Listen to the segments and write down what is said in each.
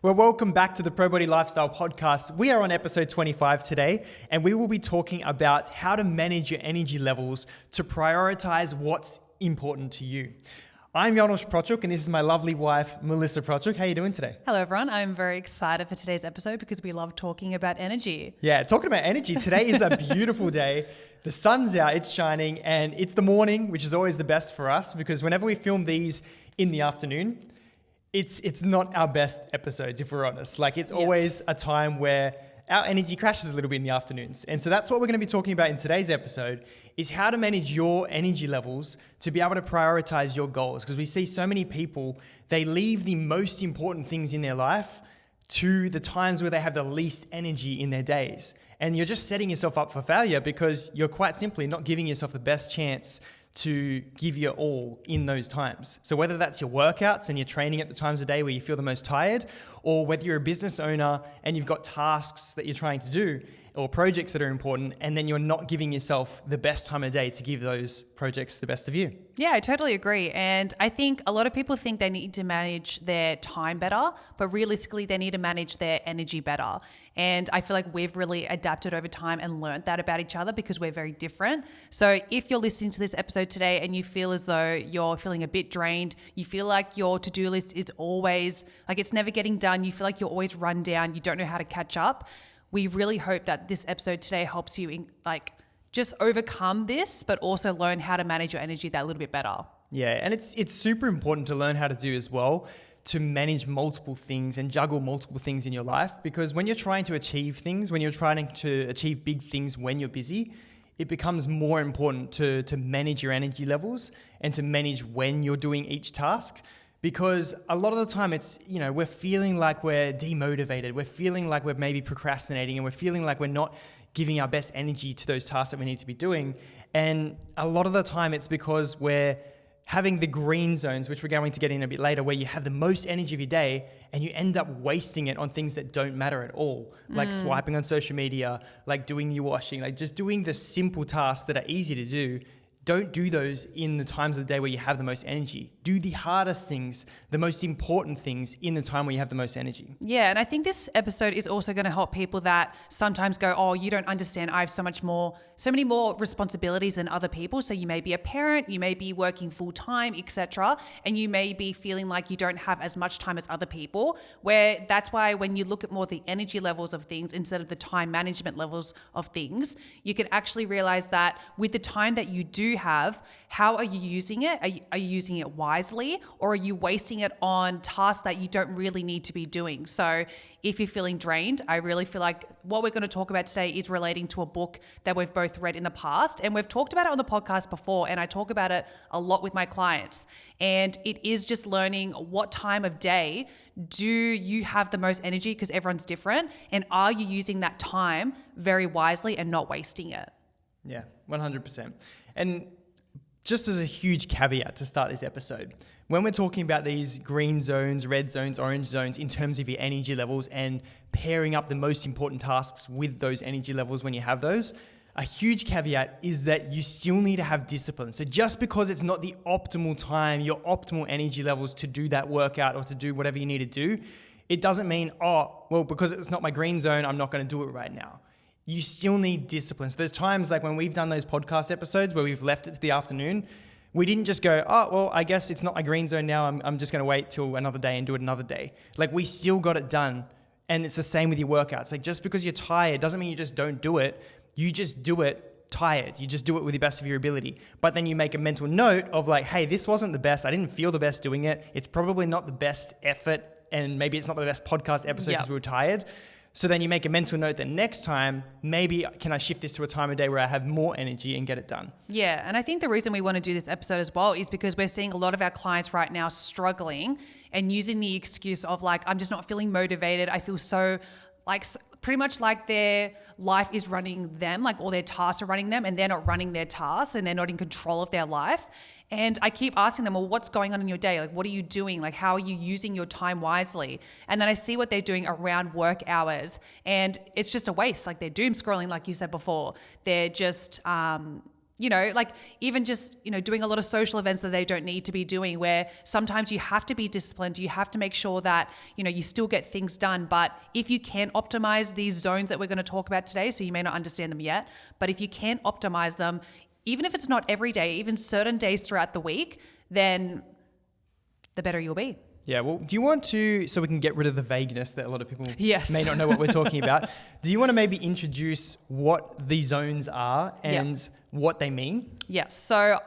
Well, welcome back to the Pro Body Lifestyle Podcast. We are on episode 25 today, and we will be talking about how to manage your energy levels to prioritize what's important to you. I'm Janos Prochuk, and this is my lovely wife, Melissa Prochuk. How are you doing today? Hello, everyone. I'm very excited for today's episode because we love talking about energy. Yeah, talking about energy, today is a beautiful day. The sun's out, it's shining, and it's the morning, which is always the best for us because whenever we film these in the afternoon, it's not our best episodes, if we're honest. Like, it's always a time where our energy crashes a little bit in the afternoons. And so that's what we're going to be talking about in today's episode, is how to manage your energy levels to be able to prioritize your goals. Because we see so many people, they leave the most important things in their life to the times where they have the least energy in their days. And you're just setting yourself up for failure because you're quite simply not giving yourself the best chance to give your all in those times. So whether that's your workouts and your training at the times of day where you feel the most tired, or whether you're a business owner and you've got tasks that you're trying to do or projects that are important, and then you're not giving yourself the best time of day to give those projects the best of you. Yeah, I totally agree. And I think a lot of people think they need to manage their time better, but realistically, they need to manage their energy better. And I feel like we've really adapted over time and learned that about each other because we're very different. So if you're listening to this episode today and you feel as though you're feeling a bit drained, you feel like your to-do list is always, like it's never getting done, you feel like you're always run down, you don't know how to catch up, we really hope that this episode today helps you just overcome this, but also learn how to manage your energy that little bit better. Yeah, and it's super important to learn how to do as well, to manage multiple things and juggle multiple things in your life, because when you're trying to achieve things, when you're trying to achieve big things when you're busy, it becomes more important to manage your energy levels and to manage when you're doing each task. Because a lot of the time it's, we're feeling like we're demotivated. We're feeling like we're maybe procrastinating, and we're feeling like we're not giving our best energy to those tasks that we need to be doing. And a lot of the time it's because we're having the green zones, which we're going to get in a bit later, where you have the most energy of your day and you end up wasting it on things that don't matter at all. Like swiping on social media, like doing your washing, like just doing the simple tasks that are easy to do. Don't do those in the times of the day where you have the most energy. Do the hardest things, the most important things in the time where you have the most energy. Yeah, and I think this episode is also going to help people that sometimes go, oh, you don't understand, I have so many more responsibilities than other people. So you may be a parent, you may be working full time, etc. And you may be feeling like you don't have as much time as other people, where that's why when you look at more the energy levels of things instead of the time management levels of things, you can actually realize that with the time that you do have, how are you using it? Are you using it wisely, or are you wasting it on tasks that you don't really need to be doing? So if you're feeling drained, I really feel like what we're going to talk about today is relating to a book that we've both read in the past, and we've talked about it on the podcast before, and I talk about it a lot with my clients. And it is just learning what time of day do you have the most energy, because everyone's different, and are you using that time very wisely and not wasting it? Yeah, 100%. And just as a huge caveat to start this episode, when we're talking about these green zones, red zones, orange zones in terms of your energy levels and pairing up the most important tasks with those energy levels when you have those, a huge caveat is that you still need to have discipline. So just because it's not the optimal time, your optimal energy levels to do that workout or to do whatever you need to do, it doesn't mean, because it's not my green zone, I'm not going to do it right now. You still need discipline. So there's times like when we've done those podcast episodes where we've left it to the afternoon, we didn't just go, I guess it's not my green zone now. I'm just going to wait till another day and do it another day. Like, we still got it done. And it's the same with your workouts. Like, just because you're tired doesn't mean you just don't do it. You just do it tired. You just do it with the best of your ability. But then you make a mental note of like, hey, this wasn't the best. I didn't feel the best doing it. It's probably not the best effort. And maybe it's not the best podcast episode because we were tired. So then you make a mental note that next time, maybe can I shift this to a time of day where I have more energy and get it done? Yeah, and I think the reason we want to do this episode as well is because we're seeing a lot of our clients right now struggling and using the excuse of like, I'm just not feeling motivated. I feel so pretty much like their life is running them, like all their tasks are running them, and they're not running their tasks and they're not in control of their life. And I keep asking them, well, what's going on in your day? Like, what are you doing? Like, how are you using your time wisely? And then I see what they're doing around work hours, and it's just a waste. Like, they're doom scrolling, like you said before. They're just like even just, doing a lot of social events that they don't need to be doing, where sometimes you have to be disciplined. You have to make sure that, you still get things done. But if you can optimize these zones that we're going to talk about today, so you may not understand them yet, but if you can optimize them, even if it's not every day, even certain days throughout the week, then the better you'll be. Yeah, well, do you want to, so we can get rid of the vagueness that a lot of people Yes. may not know what we're talking about, do you want to maybe introduce what these zones are and what they mean? Yes. So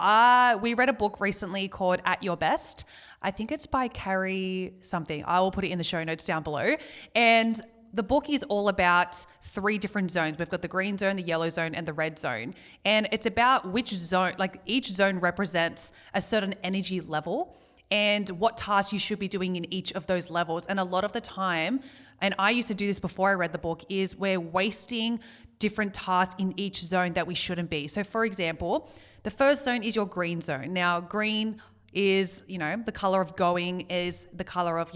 we read a book recently called At Your Best. I think it's by Carrie something. I will put it in the show notes down below. And the book is all about 3 different zones. We've got the green zone, the yellow zone, and the red zone. And it's about which zone, like each zone represents a certain energy level and what tasks you should be doing in each of those levels. And a lot of the time, and I used to do this before I read the book, is we're wasting different tasks in each zone that we shouldn't be. So for example, the first zone is your green zone. Now, green is, the color of going, is the color of,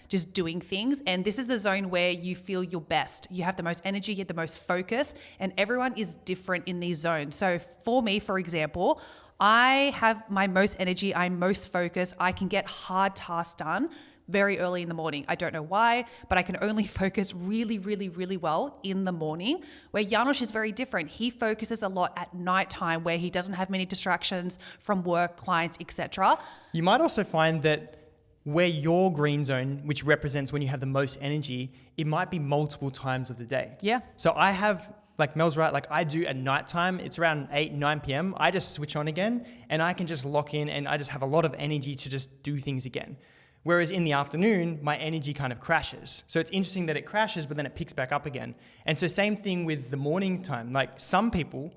just doing things. And this is the zone where you feel your best. You have the most energy, you have the most focus, and everyone is different in these zones. So for me, for example, I have my most energy, I'm most focused, I can get hard tasks done very early in the morning. I don't know why, but I can only focus really, really, really well in the morning, where Janos is very different. He focuses a lot at nighttime, where he doesn't have many distractions from work, clients, etc. You might also find that where your green zone, which represents when you have the most energy, it might be multiple times of the day. Yeah. So I have, like Mel's right, like I do at nighttime, it's around 8, 9 p.m. I just switch on again and I can just lock in and I just have a lot of energy to just do things again. Whereas in the afternoon, my energy kind of crashes. So it's interesting that it crashes, but then it picks back up again. And so same thing with the morning time. Like some people,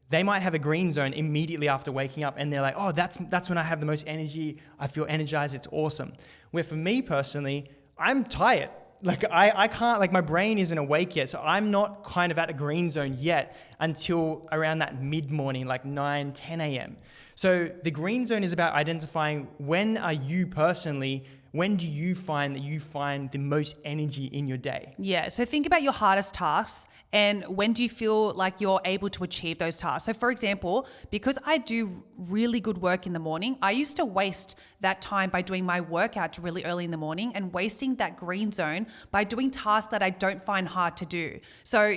they might have a green zone immediately after waking up and they're like, oh, that's when I have the most energy. I feel energized. It's awesome. Where for me personally, I'm tired. Like I can't, like my brain isn't awake yet. So I'm not kind of at a green zone yet until around that mid-morning, like 9, 10 a.m. So the green zone is about identifying when do you find that you find the most energy in your day? Yeah. So think about your hardest tasks and when do you feel like you're able to achieve those tasks? So for example, because I do really good work in the morning, I used to waste that time by doing my workouts really early in the morning and wasting that green zone by doing tasks that I don't find hard to do. So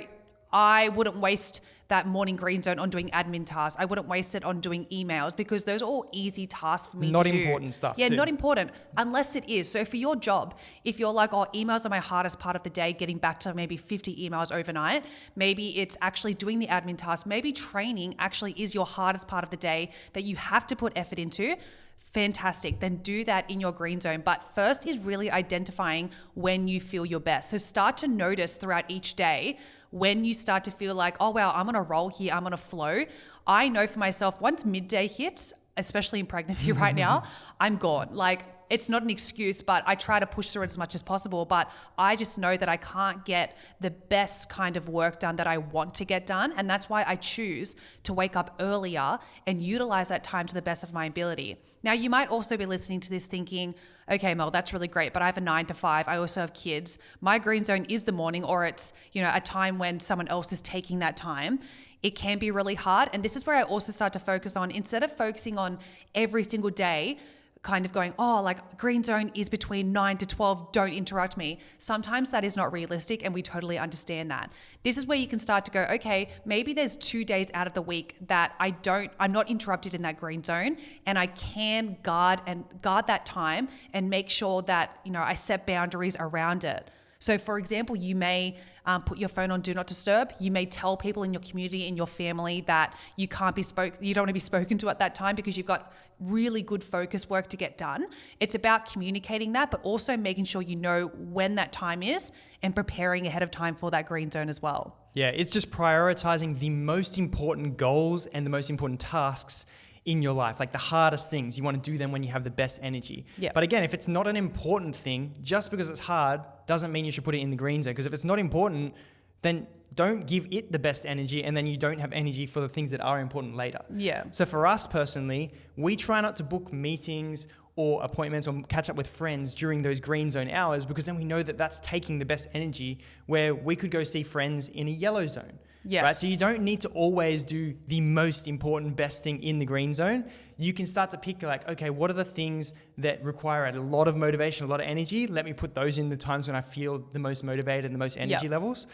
I wouldn't waste that morning green zone on doing admin tasks. I wouldn't waste it on doing emails because those are all easy tasks for me to do. Not important stuff. Yeah, too. not important unless it is. So for your job, if you're like, oh, emails are my hardest part of the day, getting back to maybe 50 emails overnight, maybe it's actually doing the admin task. Maybe training actually is your hardest part of the day that you have to put effort into. Fantastic. Then do that in your green zone. But first is really identifying when you feel your best. So start to notice throughout each day when you start to feel like, oh, wow, I'm on a roll here, I'm on a flow. I know for myself, once midday hits, especially in pregnancy right now, I'm gone. Like, it's not an excuse, but I try to push through it as much as possible. But I just know that I can't get the best kind of work done that I want to get done. And that's why I choose to wake up earlier and utilize that time to the best of my ability. Now, you might also be listening to this thinking, okay, Mel, that's really great, but I have a 9 to 5. I also have kids. My green zone is the morning, or it's, a time when someone else is taking that time. It can be really hard. And this is where I also start to focus on, instead of focusing on every single day, kind of going, oh, like green zone is between 9 to 12, don't interrupt me. Sometimes that is not realistic and we totally understand that. This is where you can start to go, okay, maybe there's 2 days out of the week that I'm not interrupted in that green zone and I can guard that time and make sure that, I set boundaries around it. So for example, you may put your phone on do not disturb. You may tell people in your community, in your family that you don't want to be spoken to at that time because you've got really good focus work to get done. It's about communicating that, but also making sure you know when that time is and preparing ahead of time for that green zone as well. Yeah, it's just prioritizing the most important goals and the most important tasks in your life, like the hardest things. You want to do them when you have the best energy. Yeah. But again, if it's not an important thing, just because it's hard doesn't mean you should put it in the green zone. Because if it's not important, then don't give it the best energy and then you don't have energy for the things that are important later. Yeah. So for us personally, we try not to book meetings or appointments or catch up with friends during those green zone hours because then we know that that's taking the best energy, where we could go see friends in a yellow zone. Yes. Right? So you don't need to always do the most important, best thing in the green zone. You can start to pick like, okay, what are the things that require a lot of motivation, a lot of energy? Let me put those in the times when I feel the most motivated and the most energy levels.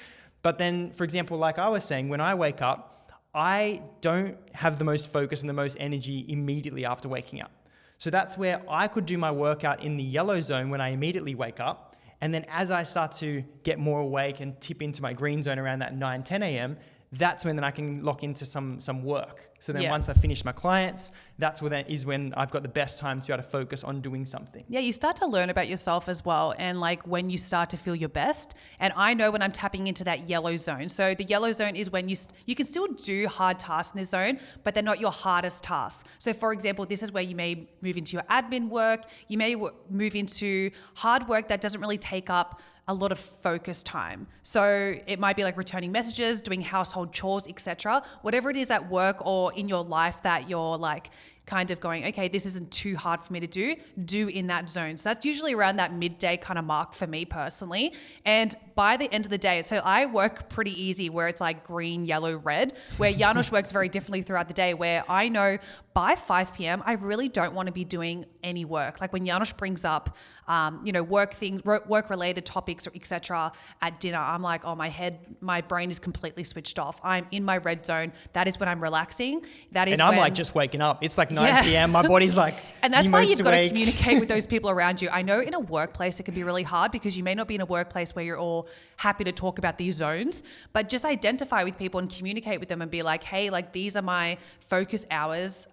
But then, for example, like I was saying, when I wake up, I don't have the most focus and the most energy immediately after waking up. So that's where I could do my workout in the yellow zone when I immediately wake up. And then as I start to get more awake and tip into my green zone around that 9, 10 a.m., that's when then I can lock into some work. So then once I finish my clients, that's when I've got the best time to be able to focus on doing something. Yeah, you start to learn about yourself as well, and like when you start to feel your best. And I know when I'm tapping into that yellow zone. So the yellow zone is when you can still do hard tasks in this zone, but they're not your hardest tasks. So for example, this is where you may move into your admin work. You may move into hard work that doesn't really take up a lot of focus time. So it might be like returning messages, doing household chores, etc. Whatever it is at work or in your life that you're like kind of going, okay, this isn't too hard for me to do in that zone. So that's usually around that midday kind of mark for me personally. And by the end of the day, so I work pretty easy where it's like green, yellow, red, where Janos works very differently throughout the day, where I know by 5 p.m., I really don't want to be doing any work. Like when Janos brings up, work things, work-related topics, or etc. at dinner, I'm like, oh, my brain is completely switched off. I'm in my red zone. That is when I'm relaxing. And I'm like just waking up. It's like 9 p.m. My body's like, and that's why you've got to awake. communicate with those people around you. I know in a workplace it can be really hard because you may not be in a workplace where you're all happy to talk about these zones, but just identify with people and communicate with them and be like, hey, like these are my focus hours.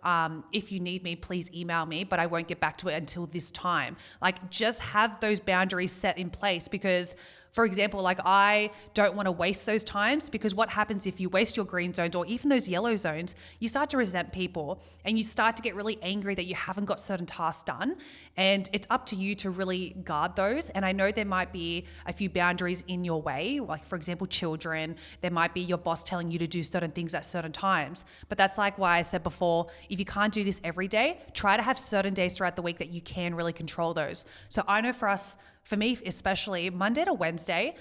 If you need me, please email me, but I won't get back to it until this time. Like just have those boundaries set in place because, for example, like I don't want to waste those times, because what happens if you waste your green zones or even those yellow zones, you start to resent people and you start to get really angry that you haven't got certain tasks done. And it's up to you to really guard those. And I know there might be a few boundaries in your way, like for example, children, there might be your boss telling you to do certain things at certain times. But that's like why I said before, if you can't do this every day, try to have certain days throughout the week that you can really control those. So I know for me especially, Monday to Wednesday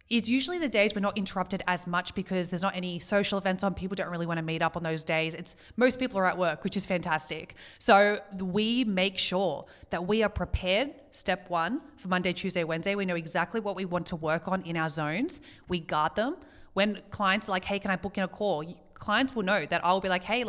is usually the days we're not interrupted as much because there's not any social events on. People don't really want to meet up on those days. Most people are at work, which is fantastic. So we make sure that we are prepared, step one, for Monday, Tuesday, Wednesday. We know exactly what we want to work on in our zones. We guard them. When clients are like, hey, can I book in a call? Clients will know that I'll be like, hey,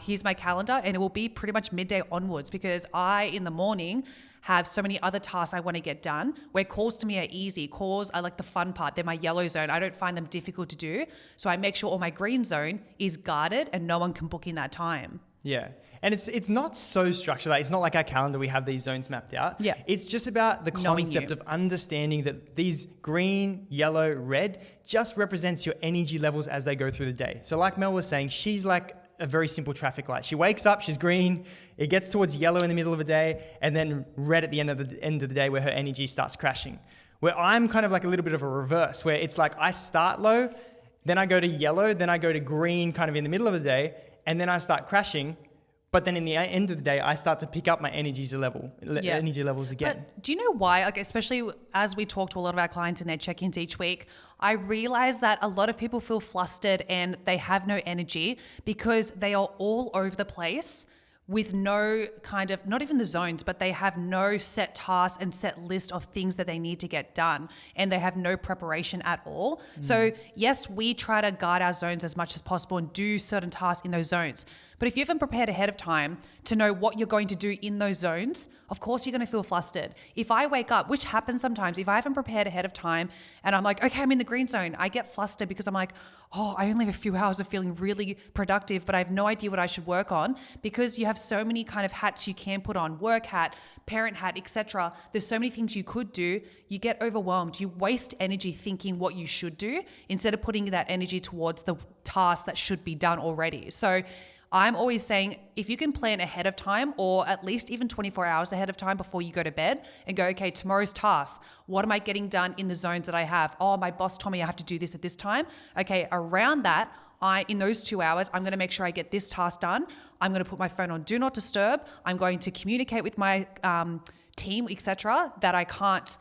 here's my calendar, and it will be pretty much midday onwards because in the morning, have so many other tasks I want to get done, where calls to me are easy. Calls are like the fun part. They're my yellow zone. I don't find them difficult to do. So I make sure all my green zone is guarded and no one can book in that time. Yeah. And it's not so structured. Like, it's not like our calendar, we have these zones mapped out. Yeah. It's just about the concept of understanding that these green, yellow, red just represents your energy levels as they go through the day. So like Mel was saying, she's like a very simple traffic light. She wakes up, she's green, it gets towards yellow in the middle of the day, and then red at the end of the day where her energy starts crashing. Where I'm kind of like a little bit of a reverse, where it's like I start low, then I go to yellow, then I go to green kind of in the middle of the day, and then I start crashing. But then in the end of the day, I start to pick up my energy levels again. But do you know why? Like, especially as we talk to a lot of our clients in their check-ins each week, I realize that a lot of people feel flustered and they have no energy because they are all over the place with no kind of, not even the zones, but they have no set tasks and set list of things that they need to get done. And they have no preparation at all. So yes, we try to guide our zones as much as possible and do certain tasks in those zones. But if you haven't prepared ahead of time to know what you're going to do in those zones, of course you're going to feel flustered. If I wake up, which happens sometimes, if I haven't prepared ahead of time and I'm like, okay, I'm in the green zone, I get flustered because I'm like, oh, I only have a few hours of feeling really productive, but I have no idea what I should work on, because you have so many kind of hats you can put on, work hat, parent hat, etc. There's so many things you could do. You get overwhelmed. You waste energy thinking what you should do instead of putting that energy towards the task that should be done already. So I'm always saying, if you can plan ahead of time, or at least even 24 hours ahead of time before you go to bed, and go, okay, tomorrow's task, what am I getting done in the zones that I have? Oh, my boss told me I have to do this at this time. Okay, around that, in those 2 hours, I'm going to make sure I get this task done. I'm going to put my phone on Do Not Disturb. I'm going to communicate with my team, etc., that I can't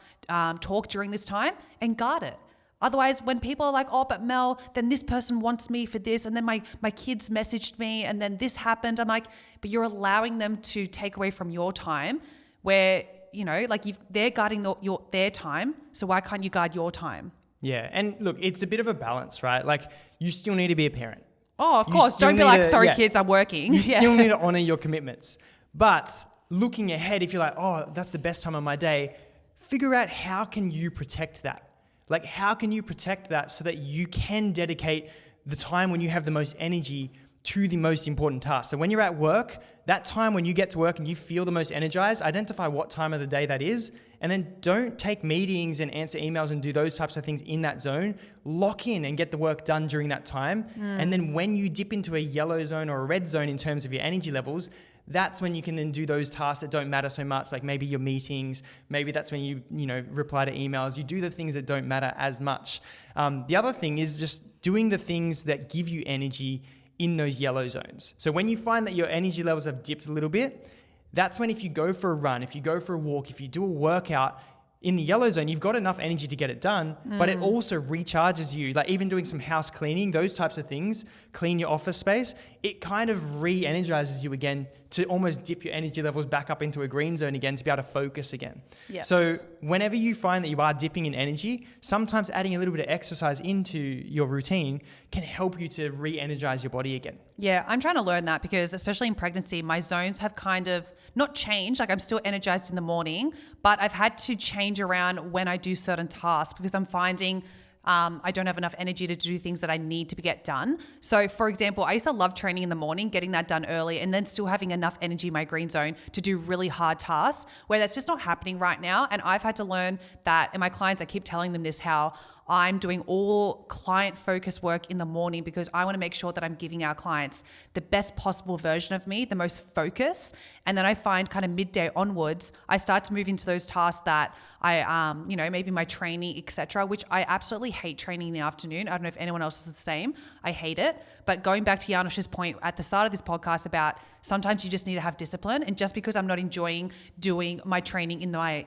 talk during this time, and guard it. Otherwise, when people are like, oh, but Mel, then this person wants me for this, and then my kids messaged me, and then this happened. I'm like, but you're allowing them to take away from your time where, you know, like they're guarding their time. So why can't you guard your time? Yeah. And look, it's a bit of a balance, right? Like you still need to be a parent. Oh, of You course. still Don't be need like, to- sorry, yeah. kids, I'm working. You still need to honor your commitments. But looking ahead, if you're like, oh, that's the best time of my day, figure out how can you protect that? Like, how can you protect that so that you can dedicate the time when you have the most energy to the most important task? So when you're at work, that time when you get to work and you feel the most energized, identify what time of the day that is, and then don't take meetings and answer emails and do those types of things in that zone. Lock in and get the work done during that time. And then when you dip into a yellow zone or a red zone in terms of your energy levels, that's when you can then do those tasks that don't matter so much, like maybe your meetings. Maybe that's when you reply to emails. You do the things that don't matter as much. The other thing is just doing the things that give you energy in those yellow zones. So when you find that your energy levels have dipped a little bit, that's when if you go for a run, if you go for a walk, if you do a workout, in the yellow zone, you've got enough energy to get it done, but it also recharges you. Like even doing some house cleaning, those types of things, clean your office space, it kind of re-energizes you again to almost dip your energy levels back up into a green zone again to be able to focus again. Yes. So whenever you find that you are dipping in energy, sometimes adding a little bit of exercise into your routine can help you to re-energize your body again. Yeah, I'm trying to learn that because especially in pregnancy, my zones have kind of not changed. Like I'm still energized in the morning, but I've had to change around when I do certain tasks because I'm finding I don't have enough energy to do things that I need to get done. So for example, I used to love training in the morning, getting that done early, and then still having enough energy in my green zone to do really hard tasks where that's just not happening right now. And I've had to learn that, and my clients, I keep telling them this, how I'm doing all client focused work in the morning because I want to make sure that I'm giving our clients the best possible version of me, the most focus. And then I find kind of midday onwards, I start to move into those tasks that I, maybe my training, etc., which I absolutely hate training in the afternoon. I don't know if anyone else is the same. I hate it. But going back to Janusz's point at the start of this podcast about sometimes you just need to have discipline. And just because I'm not enjoying doing my training in my,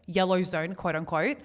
yellow zone, quote unquote,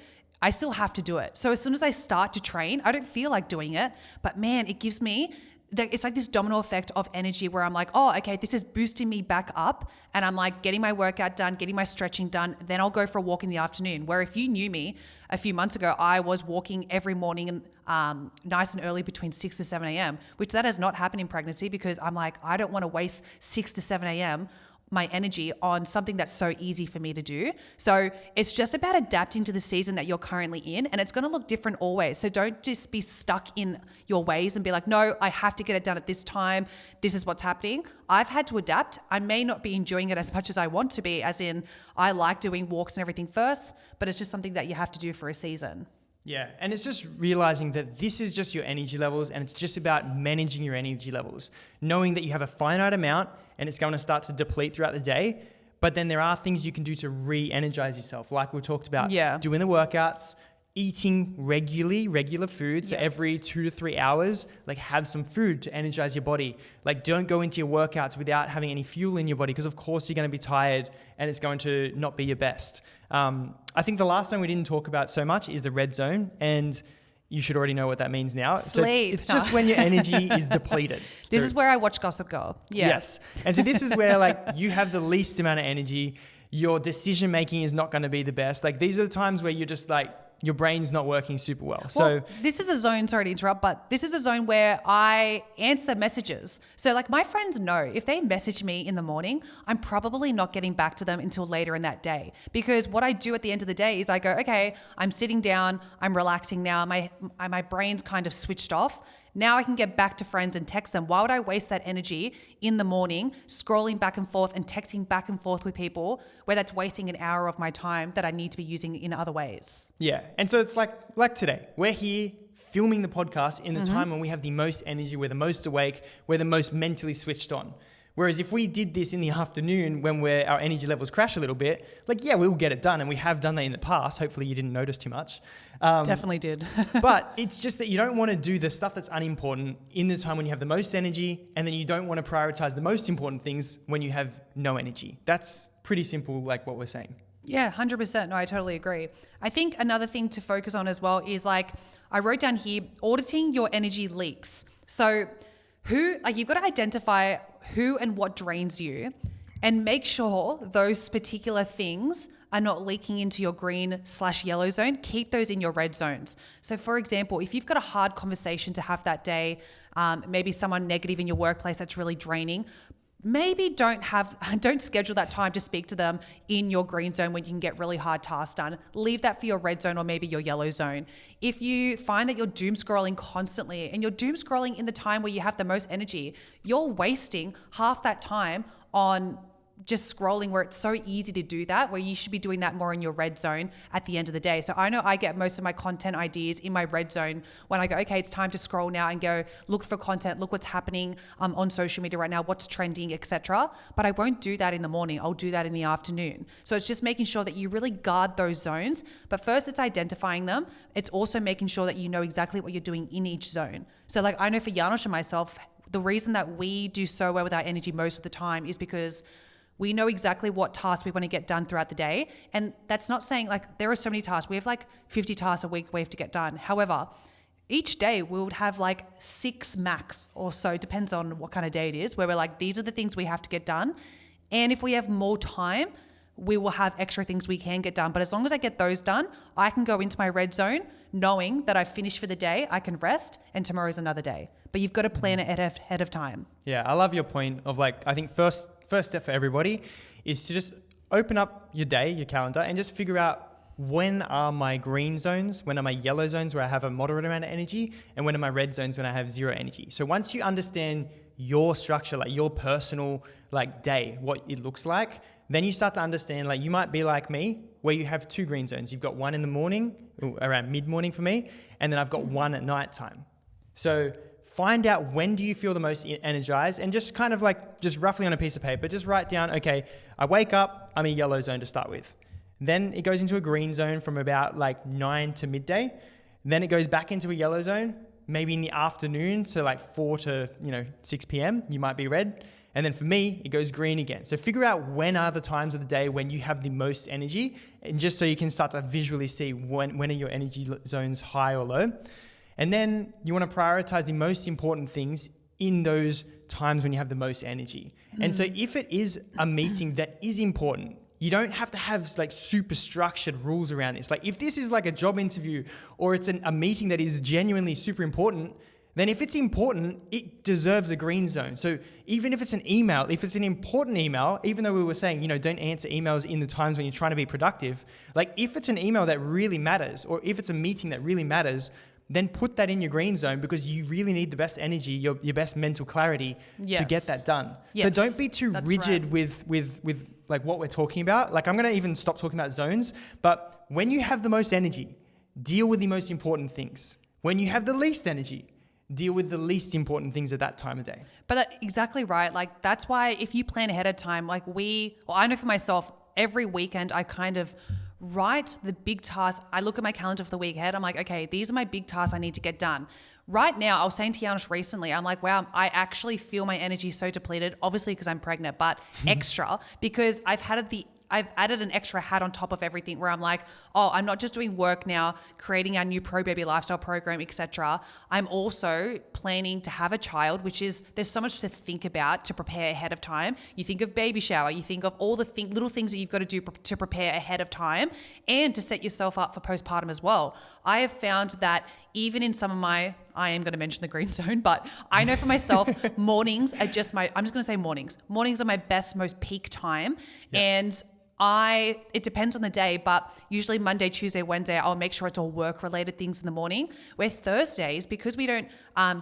I still have to do it. So as soon as I start to train, I don't feel like doing it, but man, it gives me, it's like this domino effect of energy where I'm like, oh, okay, this is boosting me back up. And I'm like getting my workout done, getting my stretching done. Then I'll go for a walk in the afternoon. Where if you knew me a few months ago, I was walking every morning nice and early between 6 to 7 a.m., which that has not happened in pregnancy because I'm like, I don't want to waste 6 to 7 a.m. my energy on something that's so easy for me to do. So it's just about adapting to the season that you're currently in, and it's going to look different always. So don't just be stuck in your ways and be like, no, I have to get it done at this time. This is what's happening. I've had to adapt. I may not be enjoying it as much as I want to be, as in I like doing walks and everything first, but it's just something that you have to do for a season. Yeah, and it's just realizing that this is just your energy levels and it's just about managing your energy levels, knowing that you have a finite amount and it's going to start to deplete throughout the day, but then there are things you can do to re-energize yourself, like we talked about, doing the workouts, eating regular food. So every 2 to 3 hours, like have some food to energize your body. Like don't go into your workouts without having any fuel in your body because of course you're going to be tired and it's going to not be your best. I think the last zone we didn't talk about so much is the red zone, and you should already know what that means now. Sleep. So it's just when your energy is depleted. This is where I watch Gossip Girl. Yeah. Yes. And so this is where like you have the least amount of energy. Your decision making is not going to be the best. Like these are the times where you're just like, your brain's not working super well. So this is a zone, sorry to interrupt, but this is a zone where I answer messages. So like my friends know if they message me in the morning, I'm probably not getting back to them until later in that day. Because what I do at the end of the day is I go, okay, I'm sitting down, I'm relaxing now, my brain's kind of switched off. Now I can get back to friends and text them. Why would I waste that energy in the morning scrolling back and forth and texting back and forth with people where that's wasting an hour of my time that I need to be using in other ways? Yeah. And so it's like today, we're here filming the podcast in the time when we have the most energy, we're the most awake, we're the most mentally switched on. Whereas if we did this in the afternoon when our energy levels crash a little bit, we'll get it done. And we have done that in the past. Hopefully you didn't notice too much. Definitely did. But it's just that you don't want to do the stuff that's unimportant in the time when you have the most energy, and then you don't want to prioritize the most important things when you have no energy. That's pretty simple, like what we're saying. Yeah, 100%. No, I totally agree. I think another thing to focus on as well is like, I wrote down here, auditing your energy leaks. So you've got to identify who and what drains you and make sure those particular things are not leaking into your green/yellow zone. Keep those in your red zones. So for example, if you've got a hard conversation to have that day, maybe someone negative in your workplace that's really draining, maybe don't schedule that time to speak to them in your green zone when you can get really hard tasks done. Leave that for your red zone or maybe your yellow zone. If you find that you're doom scrolling constantly and you're doom scrolling in the time where you have the most energy, you're wasting half that time on just scrolling where it's so easy to do that, where you should be doing that more in your red zone at the end of the day. So I know I get most of my content ideas in my red zone when I go, okay, it's time to scroll now and go look for content, look what's happening on social media right now, what's trending, etc. But I won't do that in the morning. I'll do that in the afternoon. So it's just making sure that you really guard those zones. But first it's identifying them. It's also making sure that you know exactly what you're doing in each zone. So like I know for Janos and myself, the reason that we do so well with our energy most of the time is because we know exactly what tasks we want to get done throughout the day. And that's not saying like there are so many tasks. We have like 50 tasks a week we have to get done. However, each day we would have like 6 max or so, depends on what kind of day it is, where we're like, these are the things we have to get done. And if we have more time, we will have extra things we can get done. But as long as I get those done, I can go into my red zone knowing that I've finished for the day, I can rest, and tomorrow's another day. But you've got to plan it ahead of time. Yeah, I love your point of like, I think first step for everybody is to just open up your day, your calendar, and just figure out when are my green zones, when are my yellow zones where I have a moderate amount of energy, and when are my red zones when I have zero energy. So once you understand your structure, like your personal like day, what it looks like, then you start to understand, like you might be like me, where you have 2 green zones. You've got one in the morning, around mid-morning for me, and then I've got one at nighttime. So find out when do you feel the most energized, and just kind of like, just roughly on a piece of paper, just write down, okay, I wake up, I'm a yellow zone to start with. Then it goes into a green zone from about like 9 to midday. Then it goes back into a yellow zone, maybe in the afternoon, so like 4 to 6 p.m. you might be red. And then for me, it goes green again. So figure out when are the times of the day when you have the most energy, and just so you can start to visually see when are your energy zones high or low. And then you want to prioritize the most important things in those times when you have the most energy. And so if it is a meeting that is important, you don't have to have like super structured rules around this. Like if this is like a job interview or it's a meeting that is genuinely super important, then if it's important, it deserves a green zone. So even if it's an email, if it's an important email, even though we were saying, don't answer emails in the times when you're trying to be productive, like if it's an email that really matters, or if it's a meeting that really matters, then put that in your green zone, because you really need the best energy, your best mental clarity to get that done. Yes, so don't be too rigid with like what we're talking about. Like I'm going to even stop talking about zones, but when you have the most energy, deal with the most important things. When you have the least energy, deal with the least important things at that time of day. But that's exactly right. Like that's why if you plan ahead of time, like I know for myself, every weekend I kind of write the big tasks. I look at my calendar for the week ahead. I'm like, okay, these are my big tasks I need to get done. Right now, I was saying to Janos recently, I'm like, wow, I actually feel my energy so depleted, obviously because I'm pregnant, but extra, because I've added an extra hat on top of everything, where I'm like, oh, I'm not just doing work now, creating our new Pro Baby lifestyle program, etc. I'm also planning to have a child, which is, there's so much to think about to prepare ahead of time. You think of baby shower, you think of all the little things that you've got to do to prepare ahead of time and to set yourself up for postpartum as well. I have found that even in some of I am going to mention the green zone, but I know for myself, mornings are just I'm just going to say mornings. Mornings are my best, most peak time. Yep. And it depends on the day, but usually Monday, Tuesday, Wednesday, I'll make sure it's all work related things in the morning. Where Thursdays, because we don't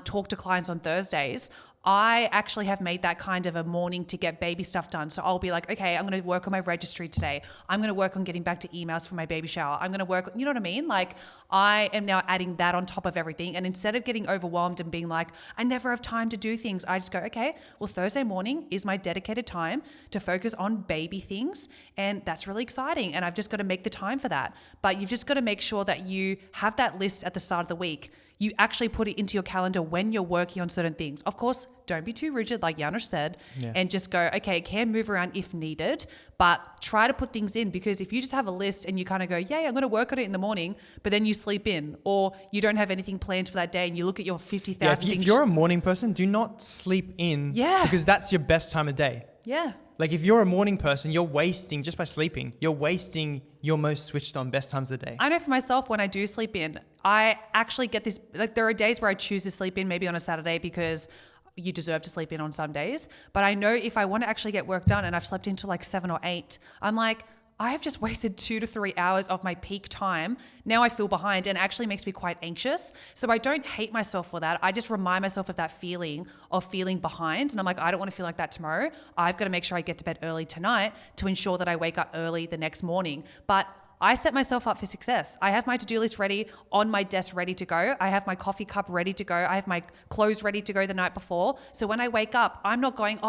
talk to clients on Thursdays, I actually have made that kind of a morning to get baby stuff done. So I'll be like, okay, I'm going to work on my registry today. I'm going to work on getting back to emails for my baby shower. I'm going to work, you know what I mean? Like I am now adding that on top of everything. And instead of getting overwhelmed and being like, I never have time to do things, I just go, okay, well, Thursday morning is my dedicated time to focus on baby things. And that's really exciting. And I've just got to make the time for that. But you've just got to make sure that you have that list at the start of the week. you actually put it into your calendar when you're working on certain things. Of course, don't be too rigid, like Janusz said, and just go, okay, it can move around if needed, but try to put things in, because if you just have a list and you kind of go, yeah, I'm going to work on it in the morning, but then you sleep in, or you don't have anything planned for that day and you look at your 50,000 things. If you're a morning person, do not sleep in, because that's your best time of day. Yeah. Like if you're a morning person, you're wasting, just by sleeping, you're wasting your most switched on best times of the day. I know for myself, when I do sleep in, I actually get this, like there are days where I choose to sleep in, maybe on a Saturday, because you deserve to sleep in on some days. But I know if I want to actually get work done and I've slept into like 7 or 8, I'm like, I have just wasted 2 to 3 hours of my peak time. Now I feel behind, and it actually makes me quite anxious. So I don't hate myself for that. I just remind myself of that feeling of feeling behind. And I'm like, I don't want to feel like that tomorrow. I've got to make sure I get to bed early tonight to ensure that I wake up early the next morning. But I set myself up for success. I have my to-do list ready on my desk, ready to go. I have my coffee cup ready to go. I have my clothes ready to go the night before. So when I wake up, I'm not going,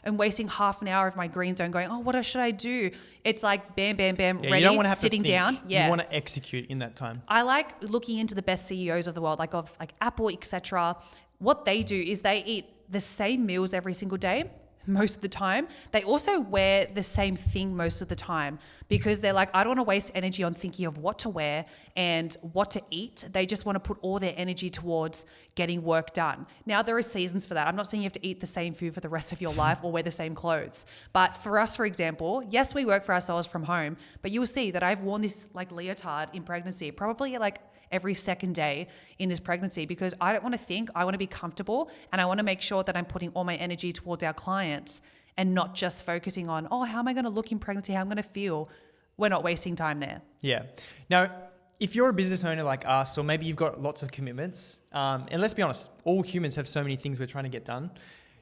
and wasting half an hour of my green zone going, what should I do? It's like bam, bam, bam, ready, you don't want to have sitting to think. down. Yeah. You want to execute in that time. I like looking into the best CEOs of the world, like of like Apple, etc. What they do is they eat the same meals every single day. Most of the time. They also wear the same thing most of the time, because they're like, I don't want to waste energy on thinking of what to wear and what to eat. They just want to put all their energy towards getting work done. Now, there are seasons for that. I'm not saying you have to eat the same food for the rest of your life or wear the same clothes. But for us, for example, yes, we work for ourselves from home, but you will see that I've worn this like leotard in pregnancy, probably like every second day in this pregnancy, because I don't want to think, I want to be comfortable, and I want to make sure that I'm putting all my energy towards our clients and not just focusing on, how am I going to look in pregnancy, how I'm going to feel. We're not wasting time there. Yeah. Now, if you're a business owner like us, or maybe you've got lots of commitments, and let's be honest, all humans have so many things we're trying to get done.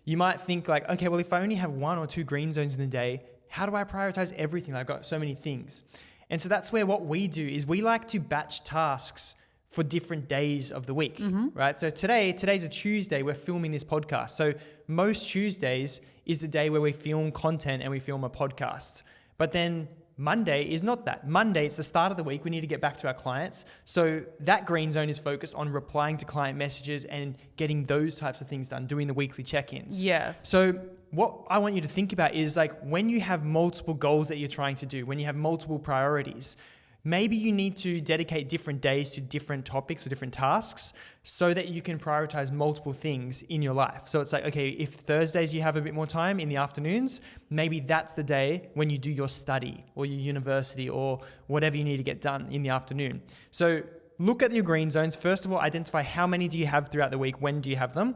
You might think like, okay, well, if I only have 1 or 2 green zones in the day, how do I prioritize everything? I've got so many things. And so that's where what we do is we like to batch tasks for different days of the week, right? So today's a Tuesday, we're filming this podcast. So most Tuesdays is the day where we film content and we film a podcast. But then Monday is not that. Monday, it's the start of the week. We need to get back to our clients. So that green zone is focused on replying to client messages and getting those types of things done, doing the weekly check-ins. Yeah. So what I want you to think about is like when you have multiple goals that you're trying to do, when you have multiple priorities, maybe you need to dedicate different days to different topics or different tasks so that you can prioritize multiple things in your life. So it's like, okay, if Thursdays you have a bit more time in the afternoons, maybe that's the day when you do your study or your university or whatever you need to get done in the afternoon. So look at your green zones. First of all, identify how many do you have throughout the week, when do you have them?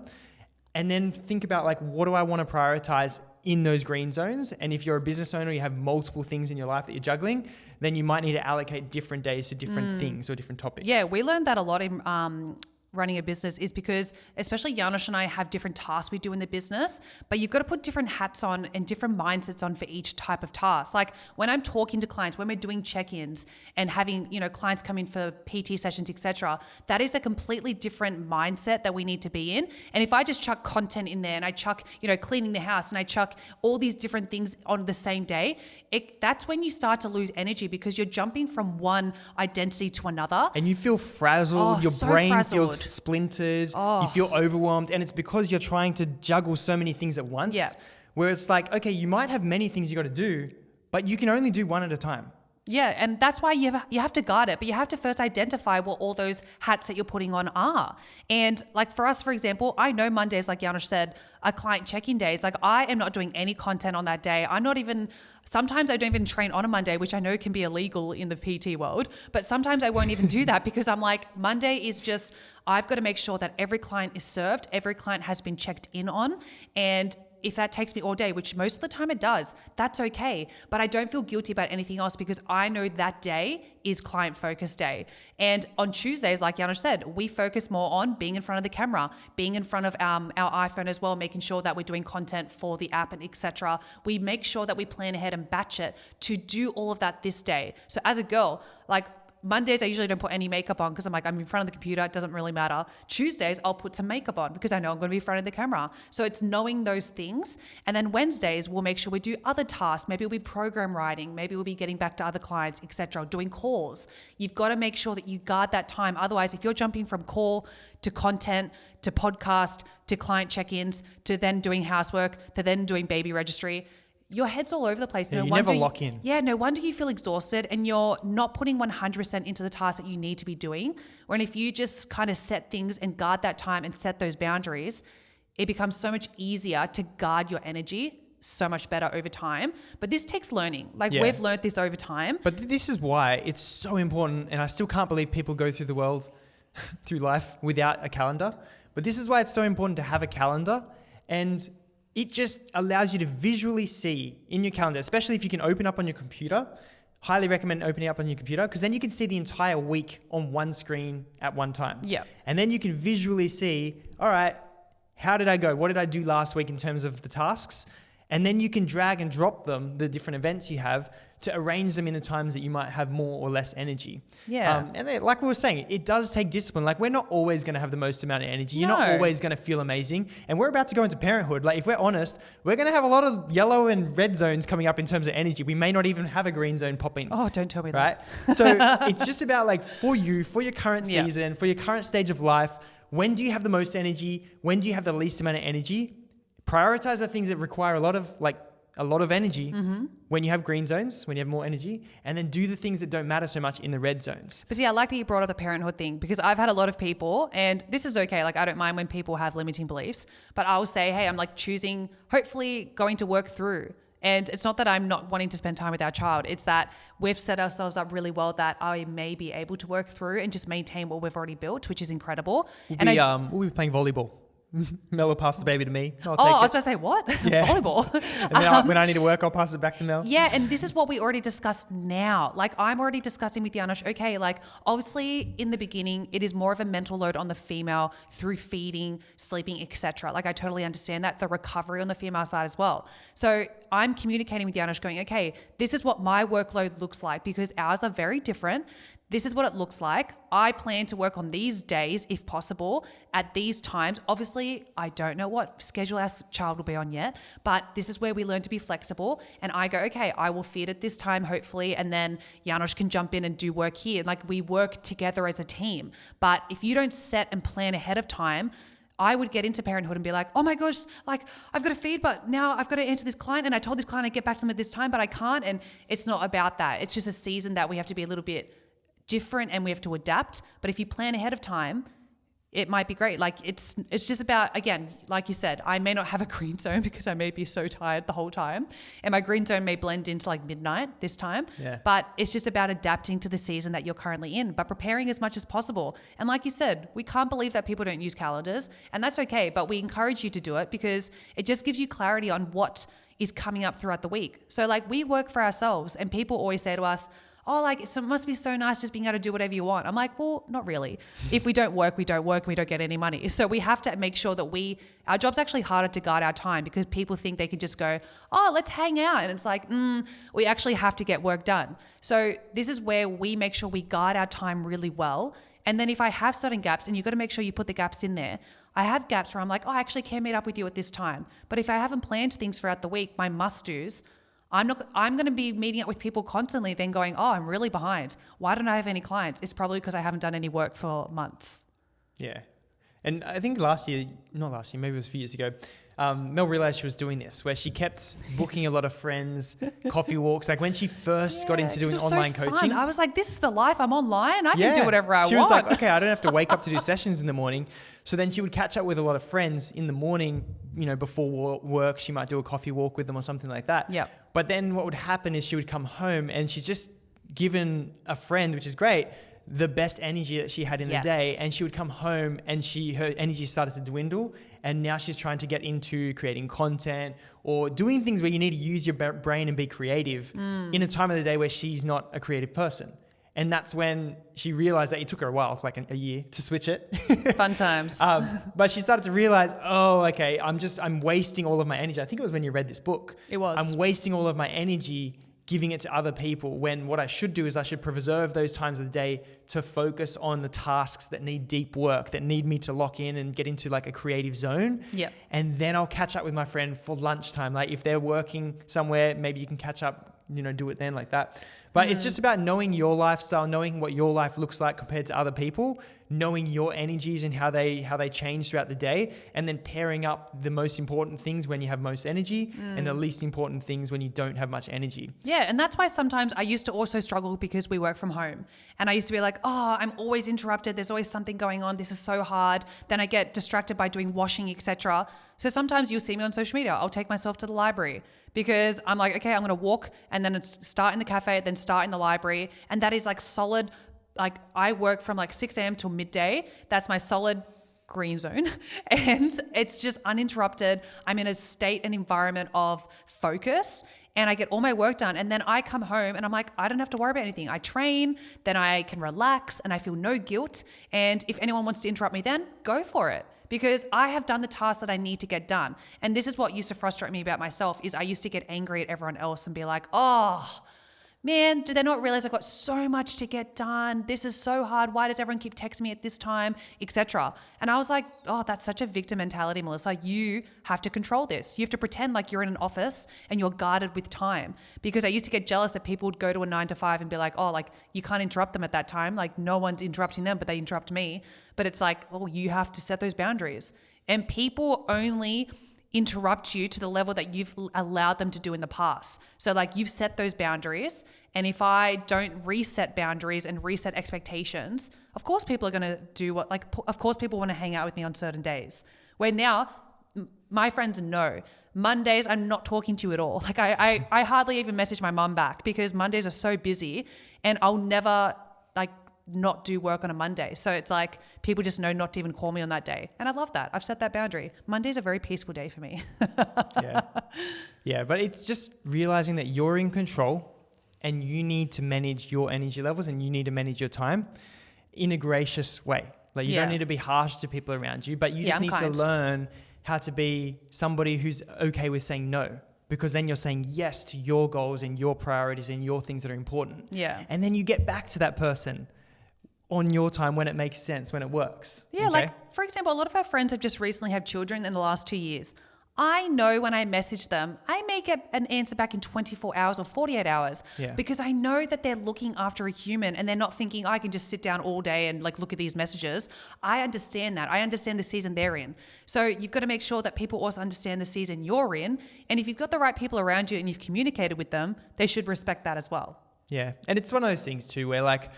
And then think about like, what do I want to prioritize in those green zones? And if you're a business owner, you have multiple things in your life that you're juggling, then you might need to allocate different days to different things or different topics. Yeah, we learned that a lot in running a business, is because especially Janusz and I have different tasks we do in the business, but you've got to put different hats on and different mindsets on for each type of task. Like when I'm talking to clients, when we're doing check-ins and having, clients come in for PT sessions, etc., that is a completely different mindset that we need to be in. And if I just chuck content in there and I chuck, cleaning the house and I chuck all these different things on the same day, that's when you start to lose energy, because you're jumping from one identity to another. And you feel frazzled, your so brain frazzled. feels splintered, you feel overwhelmed, and it's because you're trying to juggle so many things at once. Yeah. Where it's like, okay, you might have many things you got to do, but you can only do one at a time. Yeah, and that's why you have to guard it, but you have to first identify what all those hats that you're putting on are. And like for us, for example, I know Mondays, like Janusz said, are client check-in days. Like I am not doing any content on that day. Sometimes I don't even train on a Monday, which I know can be illegal in the PT world, but sometimes I won't even do that because I'm like, Monday is just, I've got to make sure that every client is served, every client has been checked in on, and if that takes me all day, which most of the time it does, that's okay. But I don't feel guilty about anything else because I know that day is client focus day. And on Tuesdays, like Janusz said, we focus more on being in front of the camera, being in front of our iPhone as well, making sure that we're doing content for the app and etc. We make sure that we plan ahead and batch it to do all of that this day. So as a girl, like Mondays, I usually don't put any makeup on because I'm like, I'm in front of the computer. It doesn't really matter. Tuesdays, I'll put some makeup on because I know I'm going to be in front of the camera. So it's knowing those things. And then Wednesdays, we'll make sure we do other tasks. Maybe it'll be program writing. Maybe we'll be getting back to other clients, etc. Doing calls. You've got to make sure that you guard that time. Otherwise, if you're jumping from call to content, to podcast, to client check-ins, to then doing housework, to then doing baby registry, your head's all over the place. Yeah, you never lock in. Yeah, no wonder you feel exhausted and you're not putting 100% into the tasks that you need to be doing. Or if you just kind of set things and guard that time and set those boundaries, it becomes so much easier to guard your energy so much better over time. But this takes learning. We've learned this over time. But this is why it's so important, and I still can't believe people go through the world, through life without a calendar. But this is why it's so important to have a calendar, and it just allows you to visually see in your calendar, especially if you can open up on your computer. Highly recommend opening up on your computer because then you can see the entire week on one screen at one time. Yeah. And then you can visually see, all right, how did I go? What did I do last week in terms of the tasks? And then you can drag and drop them, the different events you have, to arrange them in the times that you might have more or less energy. Yeah. And then, like we were saying, it does take discipline. Like, we're not always going to have the most amount of energy. You're not always going to feel amazing. And we're about to go into parenthood. Like, if we're honest, we're going to have a lot of yellow and red zones coming up in terms of energy. We may not even have a green zone popping. Oh, don't tell me right? that. So it's just about, like, for you, for your current season, for your current stage of life, when do you have the most energy? When do you have the least amount of energy? Prioritize the things that require a lot of energy when you have green zones, when you have more energy, and then do the things that don't matter so much in the red zones. But see, I like that you brought up the parenthood thing because I've had a lot of people, and this is okay. Like, I don't mind when people have limiting beliefs, but I'll say, hey, I'm like choosing, hopefully going to work through. And it's not that I'm not wanting to spend time with our child. It's that we've set ourselves up really well that I may be able to work through and just maintain what we've already built, which is incredible. We'll be playing volleyball. Mel will pass the baby to me. I was about to say, what? Yeah. Volleyball. And then when I need to work, I'll pass it back to Mel. Yeah, and this is what we already discussed now. Like, I'm already discussing with Janusz, okay, like, obviously in the beginning, it is more of a mental load on the female through feeding, sleeping, etc. Like, I totally understand that. The recovery on the female side as well. So I'm communicating with Janusz going, okay, this is what my workload looks like because ours are very different. This is what it looks like. I plan to work on these days, if possible, at these times. Obviously, I don't know what schedule our child will be on yet, but this is where we learn to be flexible. And I go, okay, I will feed at this time, hopefully, and then Janusz can jump in and do work here. Like, we work together as a team. But if you don't set and plan ahead of time, I would get into parenthood and be like, oh my gosh, like, I've got to feed, but now I've got to answer this client, and I told this client I'd get back to them at this time, but I can't. And it's not about that. It's just a season that we have to be a little bit different and we have to adapt. But if you plan ahead of time, it might be great. Like, it's just about, again, like you said, I may not have a green zone because I may be so tired the whole time, and my green zone may blend into like midnight this time. Yeah. But it's just about adapting to the season that you're currently in, but preparing as much as possible. And like you said, we can't believe that people don't use calendars, and that's okay, but we encourage you to do it because it just gives you clarity on what is coming up throughout the week. So, like, we work for ourselves, and people always say to us, oh, like, it must be so nice just being able to do whatever you want. I'm like, well, not really. If we don't work, we don't work, we don't get any money. So we have to make sure that our job's actually harder to guard our time because people think they can just go, oh, let's hang out. And it's like, we actually have to get work done. So this is where we make sure we guard our time really well. And then if I have certain gaps, and you've got to make sure you put the gaps in there. I have gaps where I'm like, oh, I actually can't meet up with you at this time. But if I haven't planned things throughout the week, my must-dos, I'm going to be meeting up with people constantly then going, oh, I'm really behind. Why don't I have any clients? It's probably because I haven't done any work for months. Yeah. And I think maybe it was a few years ago, Mel realized she was doing this, where she kept booking a lot of friends, coffee walks. Like, when she first got into doing online coaching. I was like, this is the life. I'm online. I can do whatever I want. She was like, okay, I don't have to wake up to do sessions in the morning. So then she would catch up with a lot of friends in the morning, before work. She might do a coffee walk with them or something like that. Yeah. But then what would happen is she would come home and she's just given a friend, which is great, the best energy that she had in the day, and she would come home and her energy started to dwindle, and now she's trying to get into creating content or doing things where you need to use your brain and be creative in a time of the day where she's not a creative person. And that's when she realized that it took her a while, like a year, to switch it. Fun times. But she started to realize, oh, okay, I'm wasting all of my energy. I think it was when you read this book. It was. I'm wasting all of my energy giving it to other people, when what I should do is I should preserve those times of the day to focus on the tasks that need deep work, that need me to lock in and get into like a creative zone. Yeah. And then I'll catch up with my friend for lunchtime. Like if they're working somewhere, maybe you can catch up, do it then like that. But it's just about knowing your lifestyle, knowing what your life looks like compared to other people, knowing your energies and how they change throughout the day, and then pairing up the most important things when you have most energy and the least important things when you don't have much energy. Yeah, and that's why sometimes I used to also struggle because we work from home. And I used to be like, oh, I'm always interrupted. There's always something going on. This is so hard. Then I get distracted by doing washing, etc. So sometimes you'll see me on social media. I'll take myself to the library because I'm like, okay, I'm going to walk and then it's start in the cafe, then start in the library. And that is like solid. Like I work from like 6 a.m. till midday. That's my solid green zone. And it's just uninterrupted. I'm in a state and environment of focus and I get all my work done. And then I come home and I'm like, I don't have to worry about anything. I train, then I can relax and I feel no guilt. And if anyone wants to interrupt me, then go for it. Because I have done the tasks that I need to get done. And this is what used to frustrate me about myself is I used to get angry at everyone else and be like, oh, man, do they not realize I've got so much to get done? This is so hard. Why does everyone keep texting me at this time, etc.? And I was like, oh, that's such a victim mentality, Melissa. You have to control this. You have to pretend like you're in an office and you're guarded with time. Because I used to get jealous that people would go to a 9 to 5 and be like, oh, like you can't interrupt them at that time. Like no one's interrupting them, but they interrupt me. But it's like, oh, you have to set those boundaries. And people only interrupt you to the level that you've allowed them to do in the past. So like you've set those boundaries, and if I don't reset boundaries and reset expectations, of course people are going to do of course people want to hang out with me on certain days. Where now my friends know Mondays I'm not talking to you at all. Like I hardly even message my mum back because Mondays are so busy and I'll never like not do work on a Monday. So it's like people just know not to even call me on that day. And I love that. I've set that boundary. Monday's a very peaceful day for me. Yeah, but it's just realizing that you're in control and you need to manage your energy levels and you need to manage your time in a gracious way. Like you don't need to be harsh to people around you, but you just need to learn how to be somebody who's okay with saying no. Because then you're saying yes to your goals and your priorities and your things that are important. Yeah. And then you get back to that person on your time when it makes sense, when it works. Yeah, like for example, a lot of our friends have just recently had children in the last 2 years. I know when I message them, I may get an answer back in 24 hours or 48 hours because I know that they're looking after a human and they're not thinking, I can just sit down all day and like look at these messages. I understand that. I understand the season they're in. So you've got to make sure that people also understand the season you're in. And if you've got the right people around you and you've communicated with them, they should respect that as well. Yeah. And it's one of those things too, where like,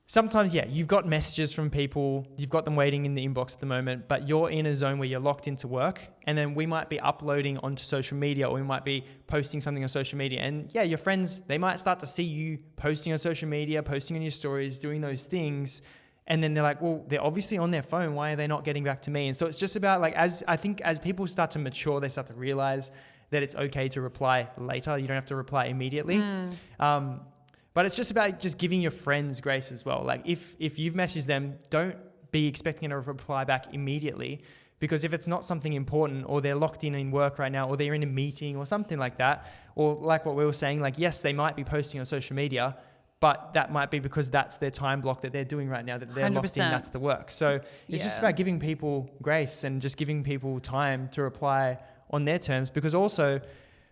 sometimes, you've got messages from people, you've got them waiting in the inbox at the moment, but you're in a zone where you're locked into work, and then we might be uploading onto social media or we might be posting something on social media. And your friends, they might start to see you posting on social media, posting on your stories, doing those things. And then they're like, well, they're obviously on their phone. Why are they not getting back to me? And so it's just about like, as people start to mature, they start to realize that it's okay to reply later. You don't have to reply immediately. But it's just about just giving your friends grace as well. Like if you've messaged them, don't be expecting a reply back immediately, because if it's not something important or they're locked in work right now or they're in a meeting or something like that, or like what we were saying, like, yes, they might be posting on social media, but that might be because that's their time block that they're doing right now, that they're 100%. Locked in, that's the work. So it's just about giving people grace and just giving people time to reply on their terms, because also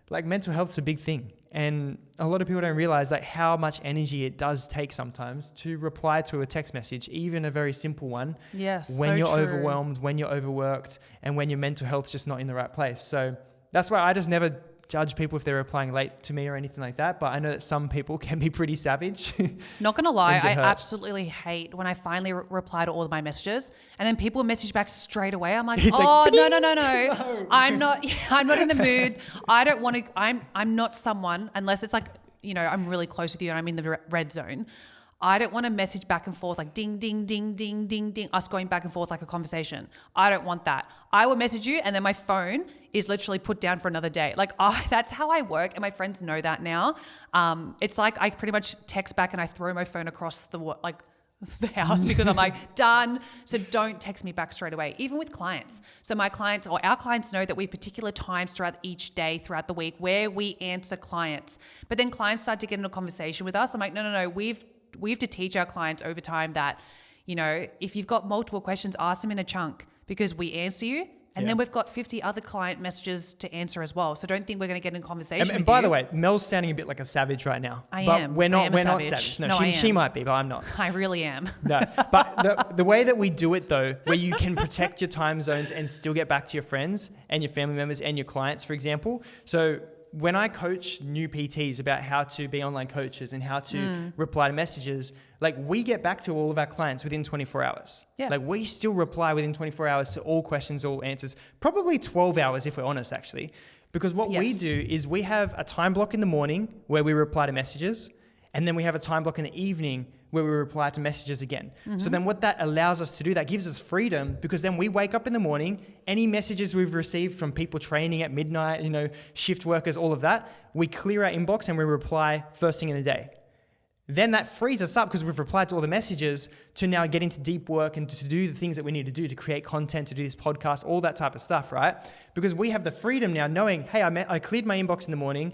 like mental health is a big thing. And a lot of people don't realize like how much energy it does take sometimes to reply to a text message, even a very simple one. Yes, when you're overwhelmed, when you're overworked, and when your mental health's just not in the right place. So that's why I just never judge people if they're replying late to me or anything like that. But I know that some people can be pretty savage. Not going to lie, I absolutely hate when I finally reply to all of my messages and then people message back straight away. I'm like, no. No. I'm not in the mood. I don't want to, I'm not someone, unless it's like, I'm really close with you and I'm in the red zone. I don't want to message back and forth like ding, ding, ding, ding, ding, ding, us going back and forth like a conversation. I don't want that. I will message you and then my phone is literally put down for another day. Like that's how I work, and my friends know that now. It's like I pretty much text back and I throw my phone across the the house because I'm like, done. So don't text me back straight away, even with clients. So my clients or our clients know that we have particular times throughout each day, throughout the week where we answer clients. But then clients start to get into a conversation with us. I'm like, no. We've to teach our clients over time that, you know, if you've got multiple questions, ask them in a chunk because we answer you. And then we've got 50 other client messages to answer as well. So don't think we're going to get in conversation And by the way, Mel's sounding a bit like a savage right now. I but am. We're not. I am a we're not savage. savage. No, No, she might be, but I'm not. I really am. No, but the way that we do it though, where you can protect your time zones and still get back to your friends and your family members and your clients, for example. So when I coach new PTs about how to be online coaches and how to reply to messages, like we get back to all of our clients within 24 hours. Yeah. Like we still reply within 24 hours to all questions, all answers, probably 12 hours if we're honest actually. Because what we do is we have a time block in the morning where we reply to messages, and then we have a time block in the evening where we reply to messages again. So then what that allows us to do, that gives us freedom, because then we wake up in the morning, any messages we've received from people training at midnight, you know, shift workers, all of that, we clear our inbox and we reply first thing in the day. Then that frees us up because we've replied to all the messages to now get into deep work and to do the things that we need to do to create content, to do this podcast, all that type of stuff, right? Because we have the freedom now knowing, hey, I cleared my inbox in the morning.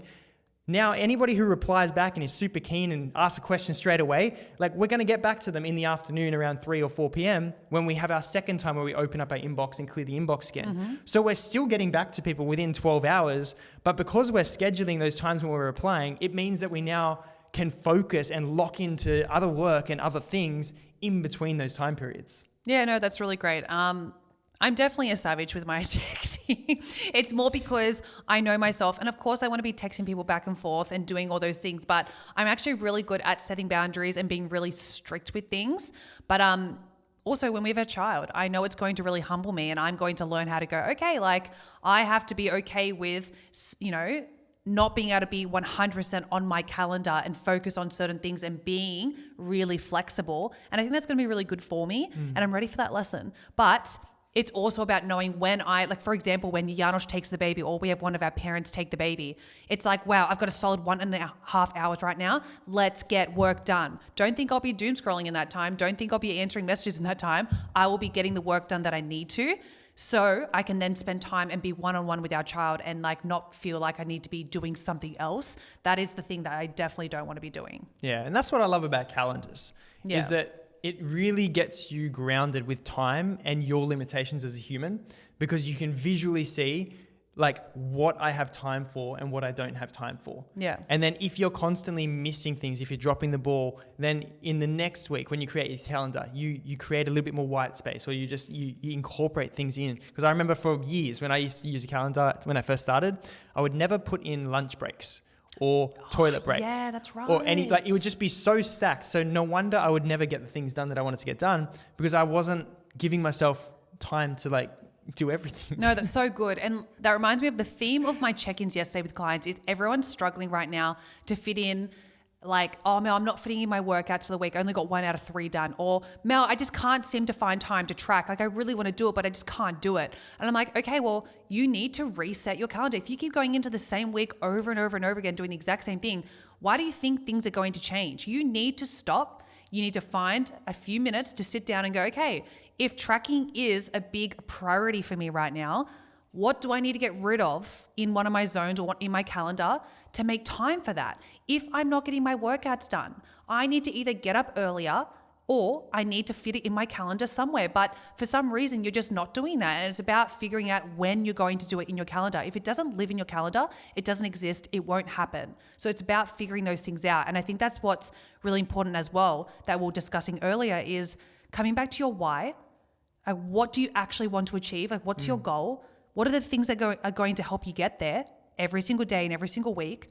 Now, anybody who replies back and is super keen and asks a question straight away, like we're going to get back to them in the afternoon around 3 or 4 p.m. when we have our second time where we open up our inbox and clear the inbox again. So we're still getting back to people within 12 hours, but because we're scheduling those times when we're replying, it means that we now can focus and lock into other work and other things in between those time periods. Yeah, no, that's really great. I'm definitely a savage with my texting. It's more because I know myself. And of course, I want to be texting people back and forth and doing all those things. But I'm actually really good at setting boundaries and being really strict with things. But also, when we have a child, I know it's going to really humble me. And I'm going to learn how to go, okay, like I have to be okay with, you know, not being able to be 100% on my calendar and focus on certain things and being really flexible. And I think that's going to be really good for me. And I'm ready for that lesson. But it's also about knowing when like for example, when Janosch takes the baby or we have one of our parents take the baby, it's like, wow, I've got a solid 1.5 hours right now. Let's get work done. Don't think I'll be doom scrolling in that time. Don't think I'll be answering messages in that time. I will be getting the work done that I need to. So I can then spend time and be one-on-one with our child and like not feel like I need to be doing something else. That is the thing that I definitely don't want to be doing. Yeah, and that's what I love about calendars, is that it really gets you grounded with time and your limitations as a human, because you can visually see like what I have time for and what I don't have time for. Yeah. And then if you're constantly missing things, if you're dropping the ball, then in the next week when you create your calendar, you create a little bit more white space, or you incorporate things in. Because I remember for years when I used to use a calendar when I first started, I would never put in lunch breaks or toilet breaks. Yeah, that's right. Or any, like it would just be so stacked. So no wonder I would never get the things done that I wanted to get done, because I wasn't giving myself time to like do everything. No, that's so good. And that reminds me of the theme of my check-ins yesterday with clients is everyone's struggling right now to fit in, like, oh, Mel, I'm not fitting in my workouts for the week. I only got 1 out of 3 done. Or, Mel, I just can't seem to find time to track. Like, I really want to do it, but I just can't do it. And I'm like, okay, well, you need to reset your calendar. If you keep going into the same week over and over and over again, doing the exact same thing, why do you think things are going to change? You need to stop. You need to find a few minutes to sit down and go, okay, if tracking is a big priority for me right now, what do I need to get rid of in one of my zones or in my calendar to make time for that? If I'm not getting my workouts done, I need to either get up earlier or I need to fit it in my calendar somewhere. But for some reason, you're just not doing that. And it's about figuring out when you're going to do it in your calendar. If it doesn't live in your calendar, it doesn't exist, it won't happen. So it's about figuring those things out. And I think that's what's really important as well that we were discussing earlier is coming back to your why. What do you actually want to achieve? Like, what's your goal? What are the things that are going to help you get there every single day and every single week?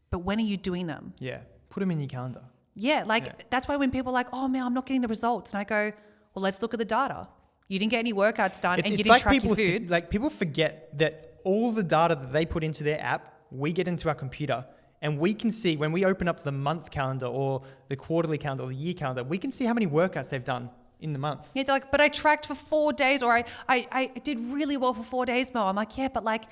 But when are you doing them? Yeah, put them in your calendar. Yeah, that's why when people are like, oh, man, I'm not getting the results. And I go, well, let's look at the data. You didn't get any workouts done and you didn't track your food. People forget that all the data that they put into their app, we get into our computer. And we can see when we open up the month calendar or the quarterly calendar or the year calendar, we can see how many workouts they've done in the month. Yeah, they're like, but I tracked for 4 days, or I did really well for 4 days, Mel. I'm like, yeah, but like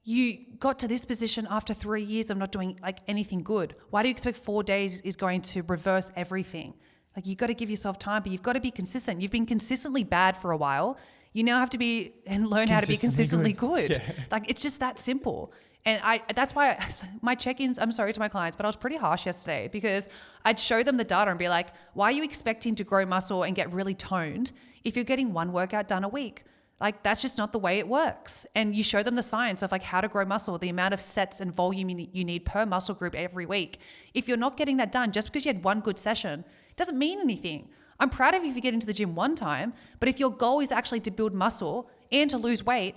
you got to this position after 3 years of not doing like anything good. Why do you expect 4 days is going to reverse everything? Like you got to give yourself time, but you've got to be consistent. You've been consistently bad for a while. You now have to be and learn how to be consistently good. Yeah. Like it's just that simple. And that's why my check-ins, I'm sorry to my clients, but I was pretty harsh yesterday because I'd show them the data and be like, why are you expecting to grow muscle and get really toned if you're getting one workout done a week? Like that's just not the way it works. And you show them the science of like how to grow muscle, the amount of sets and volume you need per muscle group every week. If you're not getting that done just because you had one good session, it doesn't mean anything. I'm proud of you if you get into the gym one time, but if your goal is actually to build muscle and to lose weight,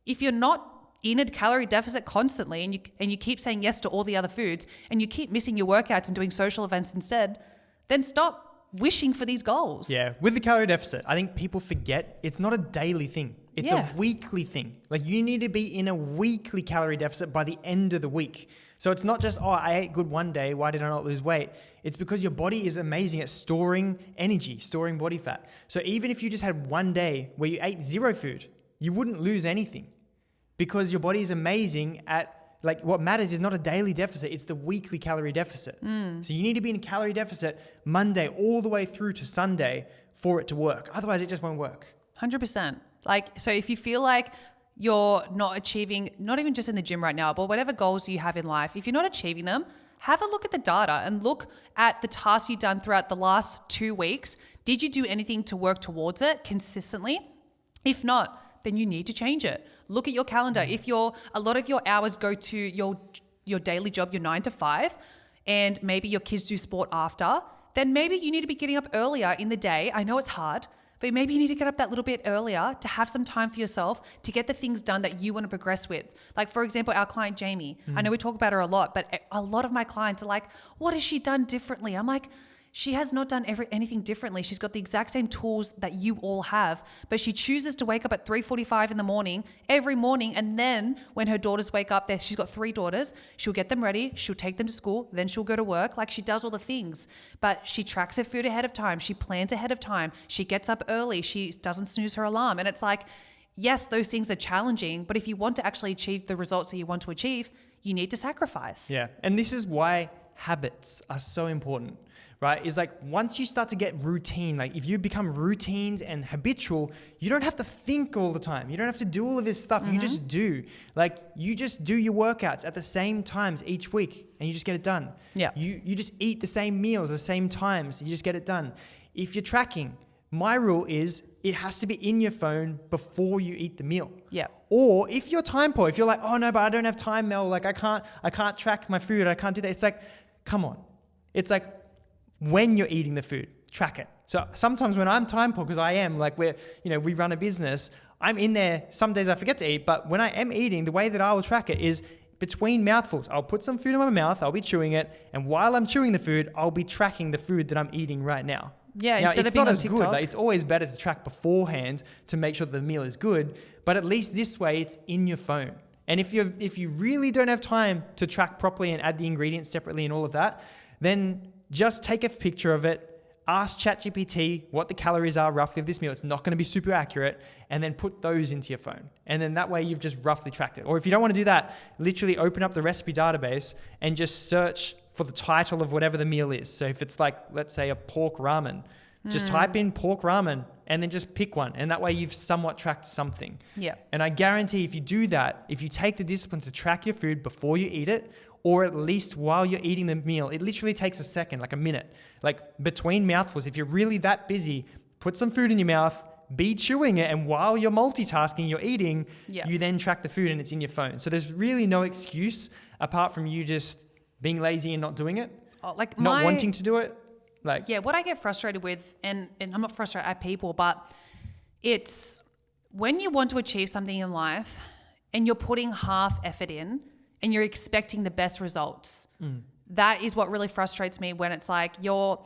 if you're not in a calorie deficit constantly and you keep saying yes to all the other foods and you keep missing your workouts and doing social events instead, then stop wishing for these goals. Yeah, with the calorie deficit, I think people forget it's not a daily thing. It's Yeah. a weekly thing. Like you need to be in a weekly calorie deficit by the end of the week. So it's not just, oh, I ate good one day, why did I not lose weight? It's because your body is amazing at storing energy, storing body fat. So even if you just had one day where you ate zero food, you wouldn't lose anything because your body is amazing at, like, what matters is not a daily deficit, it's the weekly calorie deficit. So you need to be in a calorie deficit Monday all the way through to Sunday for it to work. Otherwise, it just won't work. 100%. Like, so if you feel like you're not achieving, not even just in the gym right now, but whatever goals you have in life, if you're not achieving them, have a look at the data and look at the tasks you've done throughout the last 2 weeks. Did you do anything to work towards it consistently? If not, then you need to change it. Look at your calendar. If a lot of your hours go to your daily job, your 9 to 5, and maybe your kids do sport after, then maybe you need to be getting up earlier in the day. I know it's hard, but maybe you need to get up that little bit earlier to have some time for yourself to get the things done that you want to progress with. Like, for example, our client, Jamie. I know we talk about her a lot, but a lot of my clients are like, what has she done differently? I'm like, she has not done anything differently. She's got the exact same tools that you all have, but she chooses to wake up at 3:45 in the morning every morning. And then when her daughters wake up, she's got 3 daughters, she'll get them ready, she'll take them to school, then she'll go to work. Like, she does all the things, but she tracks her food ahead of time. She plans ahead of time. She gets up early. She doesn't snooze her alarm. And it's like, yes, those things are challenging, but if you want to actually achieve the results that you want to achieve, you need to sacrifice. Yeah. And this is why habits are so important, right? Is like once you start to get routine, like if you become routines and habitual, you don't have to think all the time. You don't have to do all of this stuff. You just do. Like you just do your workouts at the same times each week and you just get it done. Yeah. You just eat the same meals, the same times. You just get it done. If you're tracking, my rule is it has to be in your phone before you eat the meal. Yeah. Or if you're time poor, if you're like, oh no, but I don't have time, Mel, like I can't track my food. I can't do that. It's like, come on. It's like when you're eating the food, track it. So sometimes when I'm time poor, because I am, like we run a business, I'm in there. Some days I forget to eat, but when I am eating, the way that I will track it is between mouthfuls. I'll put some food in my mouth, I'll be chewing it, and while I'm chewing the food, I'll be tracking the food that I'm eating right now. Yeah, now, instead it's of being not on as good. TikTok. Like, it's always better to track beforehand to make sure that the meal is good, but at least this way it's in your phone. And if you really don't have time to track properly and add the ingredients separately and all of that, then just take a picture of it, ask ChatGPT what the calories are roughly of this meal. It's not going to be super accurate, and then put those into your phone. And then that way you've just roughly tracked it. Or if you don't want to do that, literally open up the recipe database and just search for the title of whatever the meal is. So if it's like, let's say, a pork ramen, just type in pork ramen and then just pick one. And that way you've somewhat tracked something. Yeah. And I guarantee if you do that, if you take the discipline to track your food before you eat it, or at least while you're eating the meal, it literally takes a second, like a minute. Like between mouthfuls, if you're really that busy, put some food in your mouth, be chewing it, and while you're multitasking, you're eating, you then track the food and it's in your phone. So there's really no excuse apart from you just being lazy and not doing it, not wanting to do it. Like, yeah, what I get frustrated with, and I'm not frustrated at people, but it's when you want to achieve something in life and you're putting half effort in and you're expecting the best results. That is what really frustrates me, when it's like you're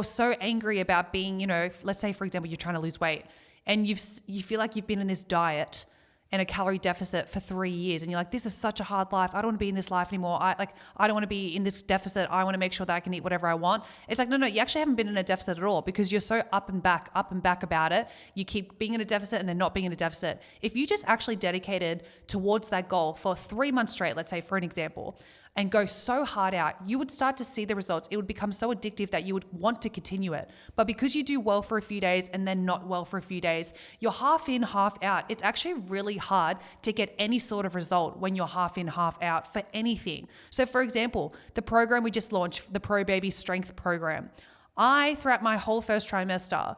so angry about being, let's say, for example, you're trying to lose weight and you feel like you've been in this diet and a calorie deficit for 3 years, and you're like, this is such a hard life. I don't want to be in this life anymore. I don't want to be in this deficit. I want to make sure that I can eat whatever I want. It's like, no, you actually haven't been in a deficit at all, because you're so up and back about it. You keep being in a deficit and then not being in a deficit. If you just actually dedicated towards that goal for 3 months straight, let's say, for an example, and go so hard out, you would start to see the results. It would become so addictive that you would want to continue it. But because you do well for a few days and then not well for a few days, you're half in, half out. It's actually really hard to get any sort of result when you're half in, half out for anything. So for example, the program we just launched, the Pro Baby Strength Program, I, throughout my whole first trimester,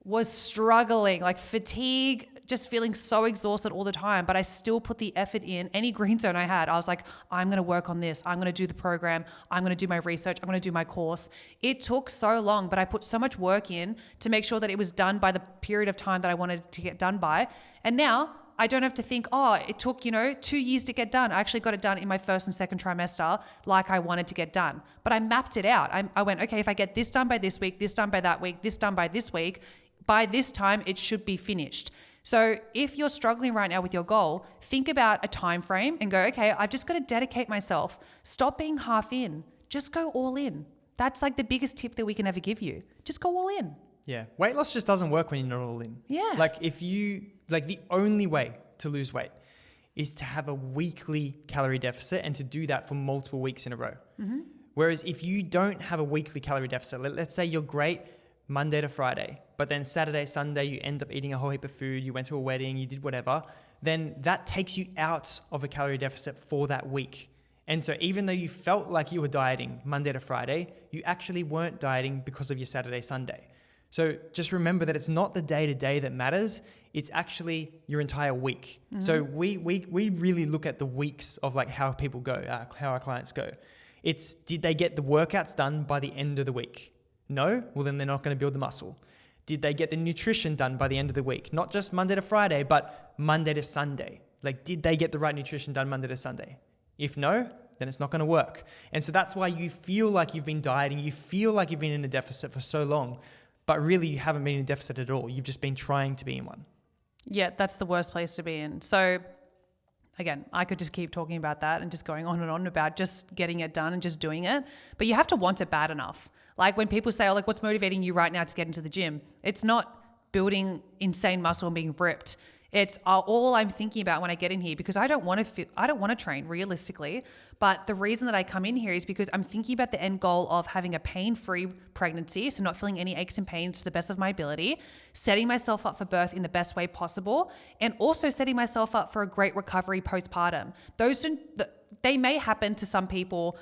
was struggling, like fatigue, just feeling so exhausted all the time, but I still put the effort in. Any green zone I had, I was like, I'm going to work on this. I'm going to do the program. I'm going to do my research. I'm going to do my course. It took so long, but I put so much work in to make sure that it was done by the period of time that I wanted to get done by. And now I don't have to think, oh, it took, 2 years to get done. I actually got it done in my first and second trimester like I wanted to get done. But I mapped it out. I went, okay, if I get this done by this week, this done by that week, this done by this week, by this time, it should be finished. So if you're struggling right now with your goal, think about a time frame and go, okay, I've just got to dedicate myself. Stop being half in. Just go all in. That's like the biggest tip that we can ever give you. Just go all in. Yeah. Weight loss just doesn't work when you're not all in. Yeah. The only way to lose weight is to have a weekly calorie deficit and to do that for multiple weeks in a row. Mm-hmm. Whereas if you don't have a weekly calorie deficit, let's say you're great Monday to Friday, but then Saturday, Sunday, you end up eating a whole heap of food, you went to a wedding, you did whatever, then that takes you out of a calorie deficit for that week. And so even though you felt like you were dieting Monday to Friday, you actually weren't dieting because of your Saturday, Sunday. So just remember that it's not the day-to-day that matters, it's actually your entire week. Mm-hmm. So we really look at the weeks of like how people go, how our clients go. It's, did they get the workouts done by the end of the week? No? Well, then they're not going to build the muscle. Did they get the nutrition done by the end of the week? Not just Monday to Friday, but Monday to Sunday. Like, did they get the right nutrition done Monday to Sunday? If no, then it's not going to work. And so that's why you feel like you've been dieting, you feel like you've been in a deficit for so long, but really you haven't been in a deficit at all. You've just been trying to be in one. Yeah, that's the worst place to be in. So again, I could just keep talking about that and just going on and on about just getting it done and just doing it. But you have to want it bad enough. Like when people say, oh, like what's motivating you right now to get into the gym? It's not building insane muscle and being ripped. It's all I'm thinking about when I get in here, because I don't want to train realistically. But the reason that I come in here is because I'm thinking about the end goal of having a pain-free pregnancy, so not feeling any aches and pains to the best of my ability, setting myself up for birth in the best way possible, and also setting myself up for a great recovery postpartum. They may happen to some people,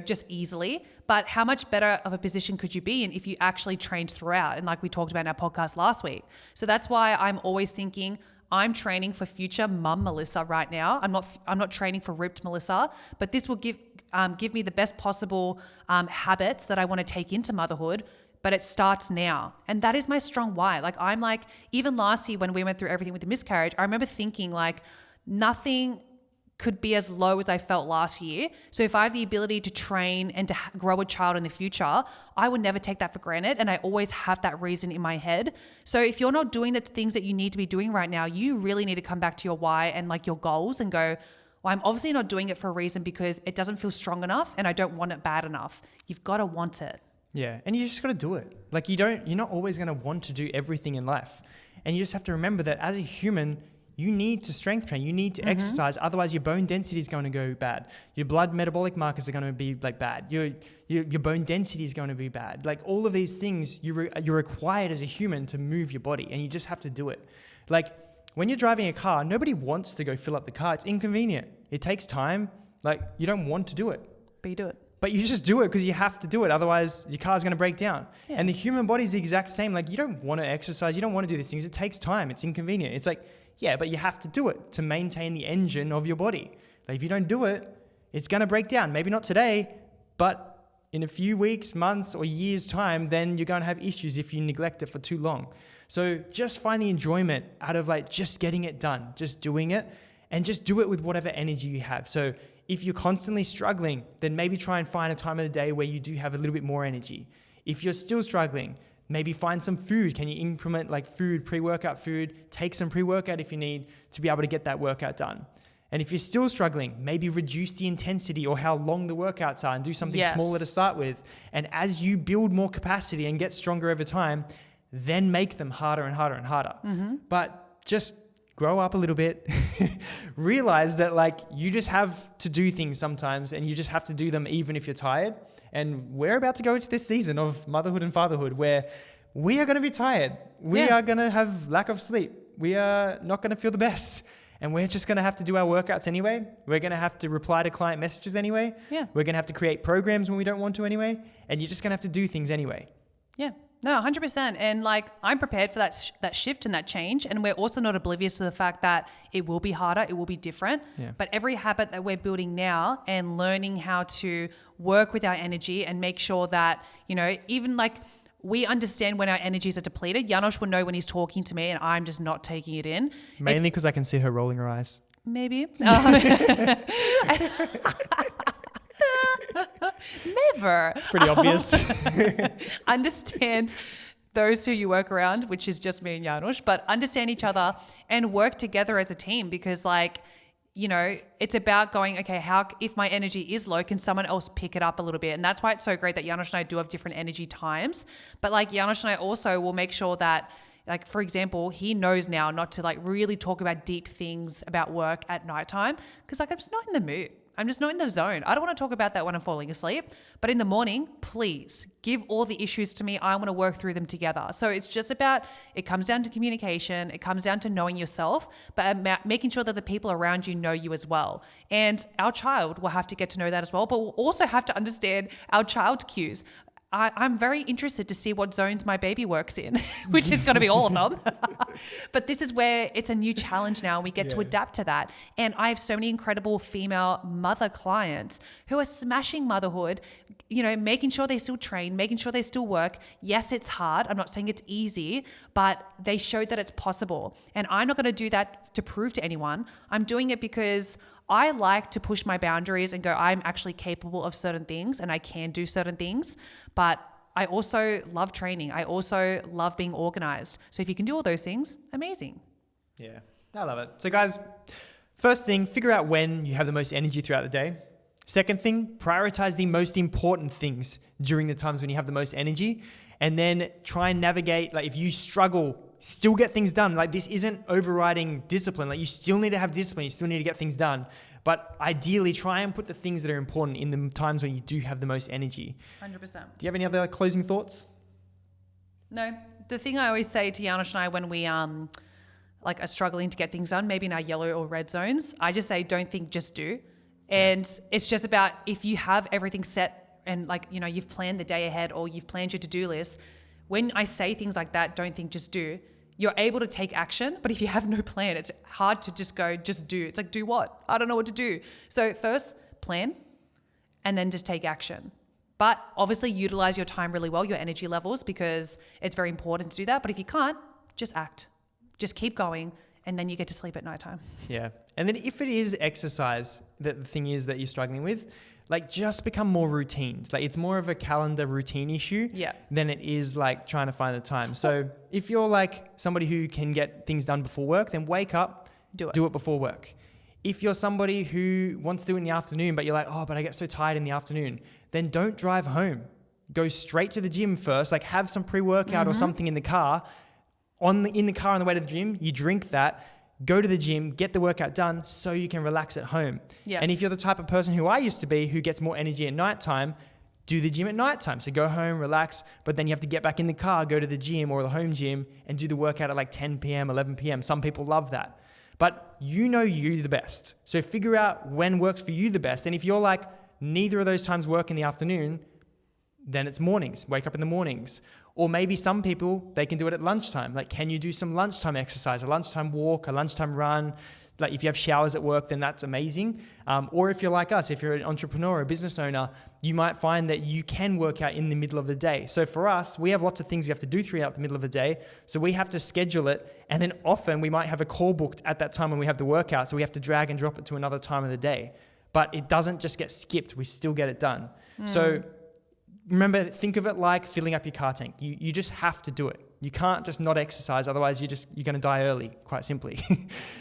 just easily, but how much better of a position could you be in if you actually trained throughout? And like we talked about in our podcast last week. So that's why I'm always thinking I'm training for future mum Melissa right now. I'm not training for ripped Melissa, but this will give me the best possible habits that I want to take into motherhood. But it starts now. And that is my strong why. Even last year when we went through everything with the miscarriage, I remember thinking nothing could be as low as I felt last year. So if I have the ability to train and to grow a child in the future, I would never take that for granted. And I always have that reason in my head. So if you're not doing the things that you need to be doing right now, you really need to come back to your why and your goals and go, well, I'm obviously not doing it for a reason because it doesn't feel strong enough and I don't want it bad enough. You've got to want it. Yeah. And you just got to do it. You're not always going to want to do everything in life. And you just have to remember that as a human, you need to strength train. You need to exercise. Otherwise, your bone density is going to go bad. Your blood metabolic markers are going to be bad. Your bone density is going to be bad. All of these things, you're required as a human to move your body, and you just have to do it. When you're driving a car, nobody wants to go fill up the car. It's inconvenient. It takes time. You don't want to do it. But you do it. But you just do it because you have to do it. Otherwise, your car's going to break down. Yeah. And the human body is the exact same. You don't want to exercise. You don't want to do these things. It takes time. It's inconvenient. It's yeah, but you have to do it to maintain the engine of your body. If you don't do it, it's going to break down. Maybe not today, but in a few weeks, months, or years' time, then you're going to have issues if you neglect it for too long. So just find the enjoyment out of just getting it done, just doing it, and just do it with whatever energy you have. So if you're constantly struggling, then maybe try and find a time of the day where you do have a little bit more energy. If you're still struggling, maybe find some food. Can you implement food, pre-workout food? Take some pre-workout if you need to be able to get that workout done. And if you're still struggling, maybe reduce the intensity or how long the workouts are and do something smaller to start with. And as you build more capacity and get stronger over time, then make them harder and harder and harder. Mm-hmm. But just grow up a little bit, realize that like you just have to do things sometimes, and you just have to do them even if you're tired. And we're about to go into this season of motherhood and fatherhood where we are going to be tired. We are going to have lack of sleep. We are not going to feel the best. And we're just going to have to do our workouts anyway. We're going to have to reply to client messages anyway. Yeah. We're going to have to create programs when we don't want to anyway. And you're just going to have to do things anyway. Yeah. No, 100%. And like, I'm prepared for that shift and that change. And we're also not oblivious to the fact that it will be harder, it will be different. Yeah. But every habit that we're building now and learning how to work with our energy and make sure that, you know, even like we understand when our energies are depleted. Janos will know when he's talking to me and I'm just not taking it in. Mainly because I can see her rolling her eyes. Maybe. Never. It's pretty obvious. Understand those who you work around, which is just me and Janos, but understand each other and work together as a team, because like, you know, it's about going, okay, how, if my energy is low, can someone else pick it up a little bit? And that's why it's so great that Janos and I do have different energy times. But like Janos and I also will make sure that, like, for example, he knows now not to like really talk about deep things about work at nighttime, because like I'm just not in the mood. I'm just not in the zone. I don't want to talk about that when I'm falling asleep. But in the morning, please give all the issues to me. I want to work through them together. So it's just about, it comes down to communication. It comes down to knowing yourself, but making sure that the people around you know you as well. And our child will have to get to know that as well, but we'll also have to understand our child's cues. I'm very interested to see what zones my baby works in, which is going to be all of them. But this is where it's a new challenge now. We get to adapt to that. And I have so many incredible female mother clients who are smashing motherhood, you know, making sure they still train, making sure they still work. Yes, it's hard. I'm not saying it's easy, but they showed that it's possible. And I'm not going to do that to prove to anyone. I'm doing it because I like to push my boundaries and go, I'm actually capable of certain things and I can do certain things, but I also love training. I also love being organized. So if you can do all those things, amazing. Yeah, I love it. So guys, first thing, figure out when you have the most energy throughout the day. Second thing, prioritize the most important things during the times when you have the most energy, and then try and navigate, like if you struggle, still get things done. Like this isn't overriding discipline. Like you still need to have discipline. You still need to get things done. But ideally try and put the things that are important in the times when you do have the most energy. 100%. Do you have any other closing thoughts? No. The thing I always say to Janos and I when we like are struggling to get things done, maybe in our yellow or red zones, I just say, don't think, just do. And it's just about, if you have everything set and like, you know, you've planned the day ahead or you've planned your to-do list, when I say things like that, don't think, just do, you're able to take action. But if you have no plan, it's hard to just go, just do. It's like, do what? I don't know what to do. So first, plan, and then just take action. But obviously utilize your time really well, your energy levels, because it's very important to do that. But if you can't, just act. Just keep going, and then you get to sleep at nighttime. Yeah. And then if it is exercise that the thing is that you're struggling with, like just become more routines. Like it's more of a calendar routine issue than it is like trying to find the time. So if you're like somebody who can get things done before work, then wake up, do it before work. If you're somebody who wants to do it in the afternoon, but you're like, oh, but I get so tired in the afternoon, then don't drive home. Go straight to the gym first, like have some pre-workout or something in the car. In the car on the way to the gym, you drink that, go to the gym, get the workout done so you can relax at home. Yes. And if you're the type of person who I used to be, who gets more energy at nighttime, do the gym at nighttime. So go home, relax, but then you have to get back in the car, go to the gym or the home gym and do the workout at like 10 p.m., 11 p.m. Some people love that. But you know you the best. So figure out when works for you the best. And if you're like, neither of those times work in the afternoon, then it's mornings. Wake up in the mornings. Or maybe some people, they can do it at lunchtime. Like, can you do some lunchtime exercise, a lunchtime walk, a lunchtime run? Like if you have showers at work, then that's amazing. Or if you're like us, if you're an entrepreneur or a business owner, you might find that you can work out in the middle of the day. So for us, we have lots of things we have to do throughout the middle of the day. So we have to schedule it. And then often we might have a call booked at that time when we have the workout. So we have to drag and drop it to another time of the day. But it doesn't just get skipped. We still get it done. So remember, think of it like filling up your car tank. You just have to do it. You can't just not exercise. Otherwise, you're going to die early, quite simply.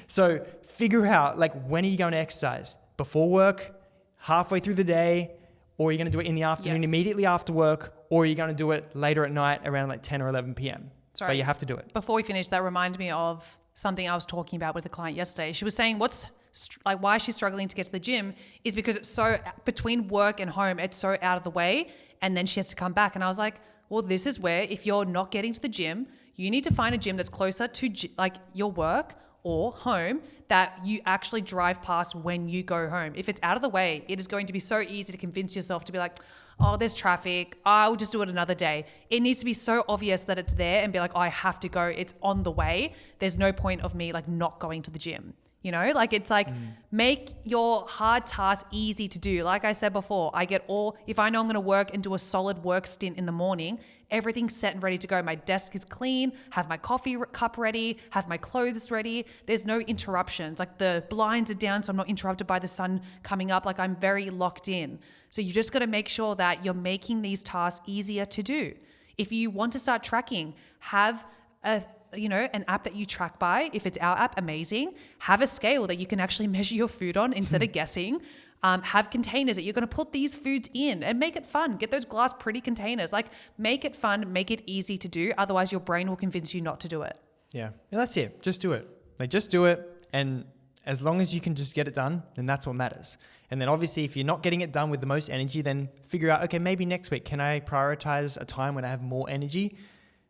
So figure out, like, when are you going to exercise? Before work, halfway through the day, or are you going to do it in the afternoon immediately after work, or are you going to do it later at night around like 10 or 11 p.m.? Sorry. But you have to do it. Before we finish, that reminds me of something I was talking about with a client yesterday. She was saying why she's struggling to get to the gym is because it's so between work and home, it's so out of the way, and then she has to come back. And I was like, well, this is where if you're not getting to the gym, you need to find a gym that's closer to like your work or home that you actually drive past when you go home. If it's out of the way, it is going to be so easy to convince yourself to be like, oh, there's traffic, I'll just do it another day. It needs to be so obvious that it's there and be like, oh, I have to go, it's on the way. There's no point of me like not going to the gym. You know, like it's like make your hard task easy to do. Like I said before, if I know I'm going to work and do a solid work stint in the morning, everything's set and ready to go. My desk is clean, have my coffee cup ready, have my clothes ready. There's no interruptions. Like the blinds are down, so I'm not interrupted by the sun coming up. Like I'm very locked in. So you just got to make sure that you're making these tasks easier to do. If you want to start tracking, have an app that you track by. If it's our app, amazing. Have a scale that you can actually measure your food on instead of guessing. Have containers that you're going to put these foods in and make it fun. Get those glass pretty containers. Like make it fun, make it easy to do. Otherwise your brain will convince you not to do it. Yeah, that's it. Just do it. Like just do it. And as long as you can just get it done, then that's what matters. And then obviously if you're not getting it done with the most energy, then figure out, okay, maybe next week, can I prioritize a time when I have more energy?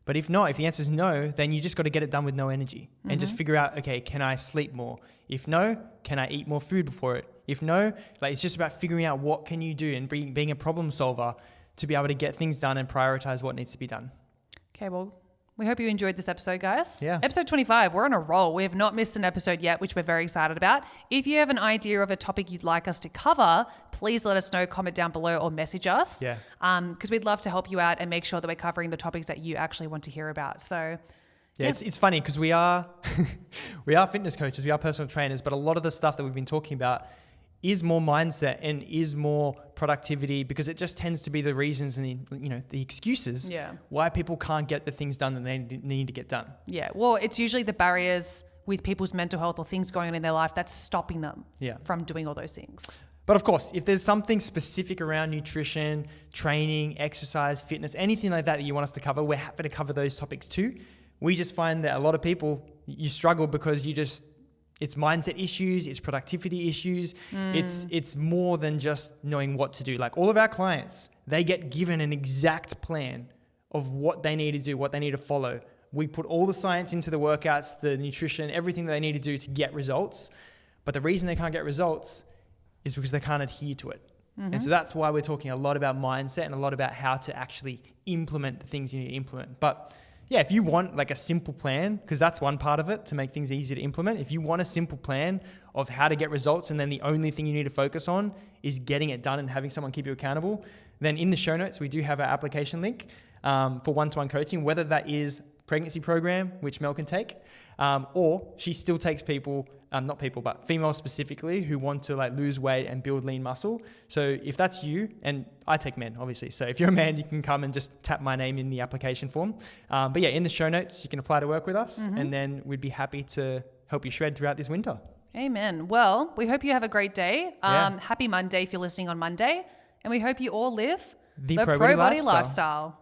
But if not, if the answer is no, then you just got to get it done with no energy and just figure out, okay, can I sleep more? If no, can I eat more food before it? If no, like it's just about figuring out what can you do and being a problem solver to be able to get things done and prioritize what needs to be done. Okay, well, we hope you enjoyed this episode, guys. Yeah. Episode 25, we're on a roll. We have not missed an episode yet, which we're very excited about. If you have an idea of a topic you'd like us to cover, please let us know, comment down below or message us. Yeah. Because we'd love to help you out and make sure that we're covering the topics that you actually want to hear about. So yeah. It's funny because we are fitness coaches, we are personal trainers, but a lot of the stuff that we've been talking about is more mindset and is more productivity because it just tends to be the reasons and the excuses why people can't get the things done that they need to get done. Yeah. Well, it's usually the barriers with people's mental health or things going on in their life that's stopping them from doing all those things. But of course, if there's something specific around nutrition, training, exercise, fitness, anything like that you want us to cover, we're happy to cover those topics too. We just find that a lot of people, you struggle because it's mindset issues, it's productivity issues. It's more than just knowing what to do. Like all of our clients, they get given an exact plan of what they need to do, what they need to follow. We put all the science into the workouts, the nutrition, everything that they need to do to get results. But the reason they can't get results is because they can't adhere to it. And so that's why we're talking a lot about mindset and a lot about how to actually implement the things you need to implement. But yeah, if you want like a simple plan, because that's one part of it to make things easy to implement. If you want a simple plan of how to get results and then the only thing you need to focus on is getting it done and having someone keep you accountable, then in the show notes, we do have our application link for one-to-one coaching, whether that is pregnancy program, which Mel can take, or she still takes people, but females specifically who want to like lose weight and build lean muscle. So if that's you, and I take men obviously. So if you're a man, you can come and just tap my name in the application form. But yeah, in the show notes, you can apply to work with us and then we'd be happy to help you shred throughout this winter. Amen. Well, we hope you have a great day. Happy Monday if you're listening on Monday. And we hope you all live the Pro Body Lifestyle.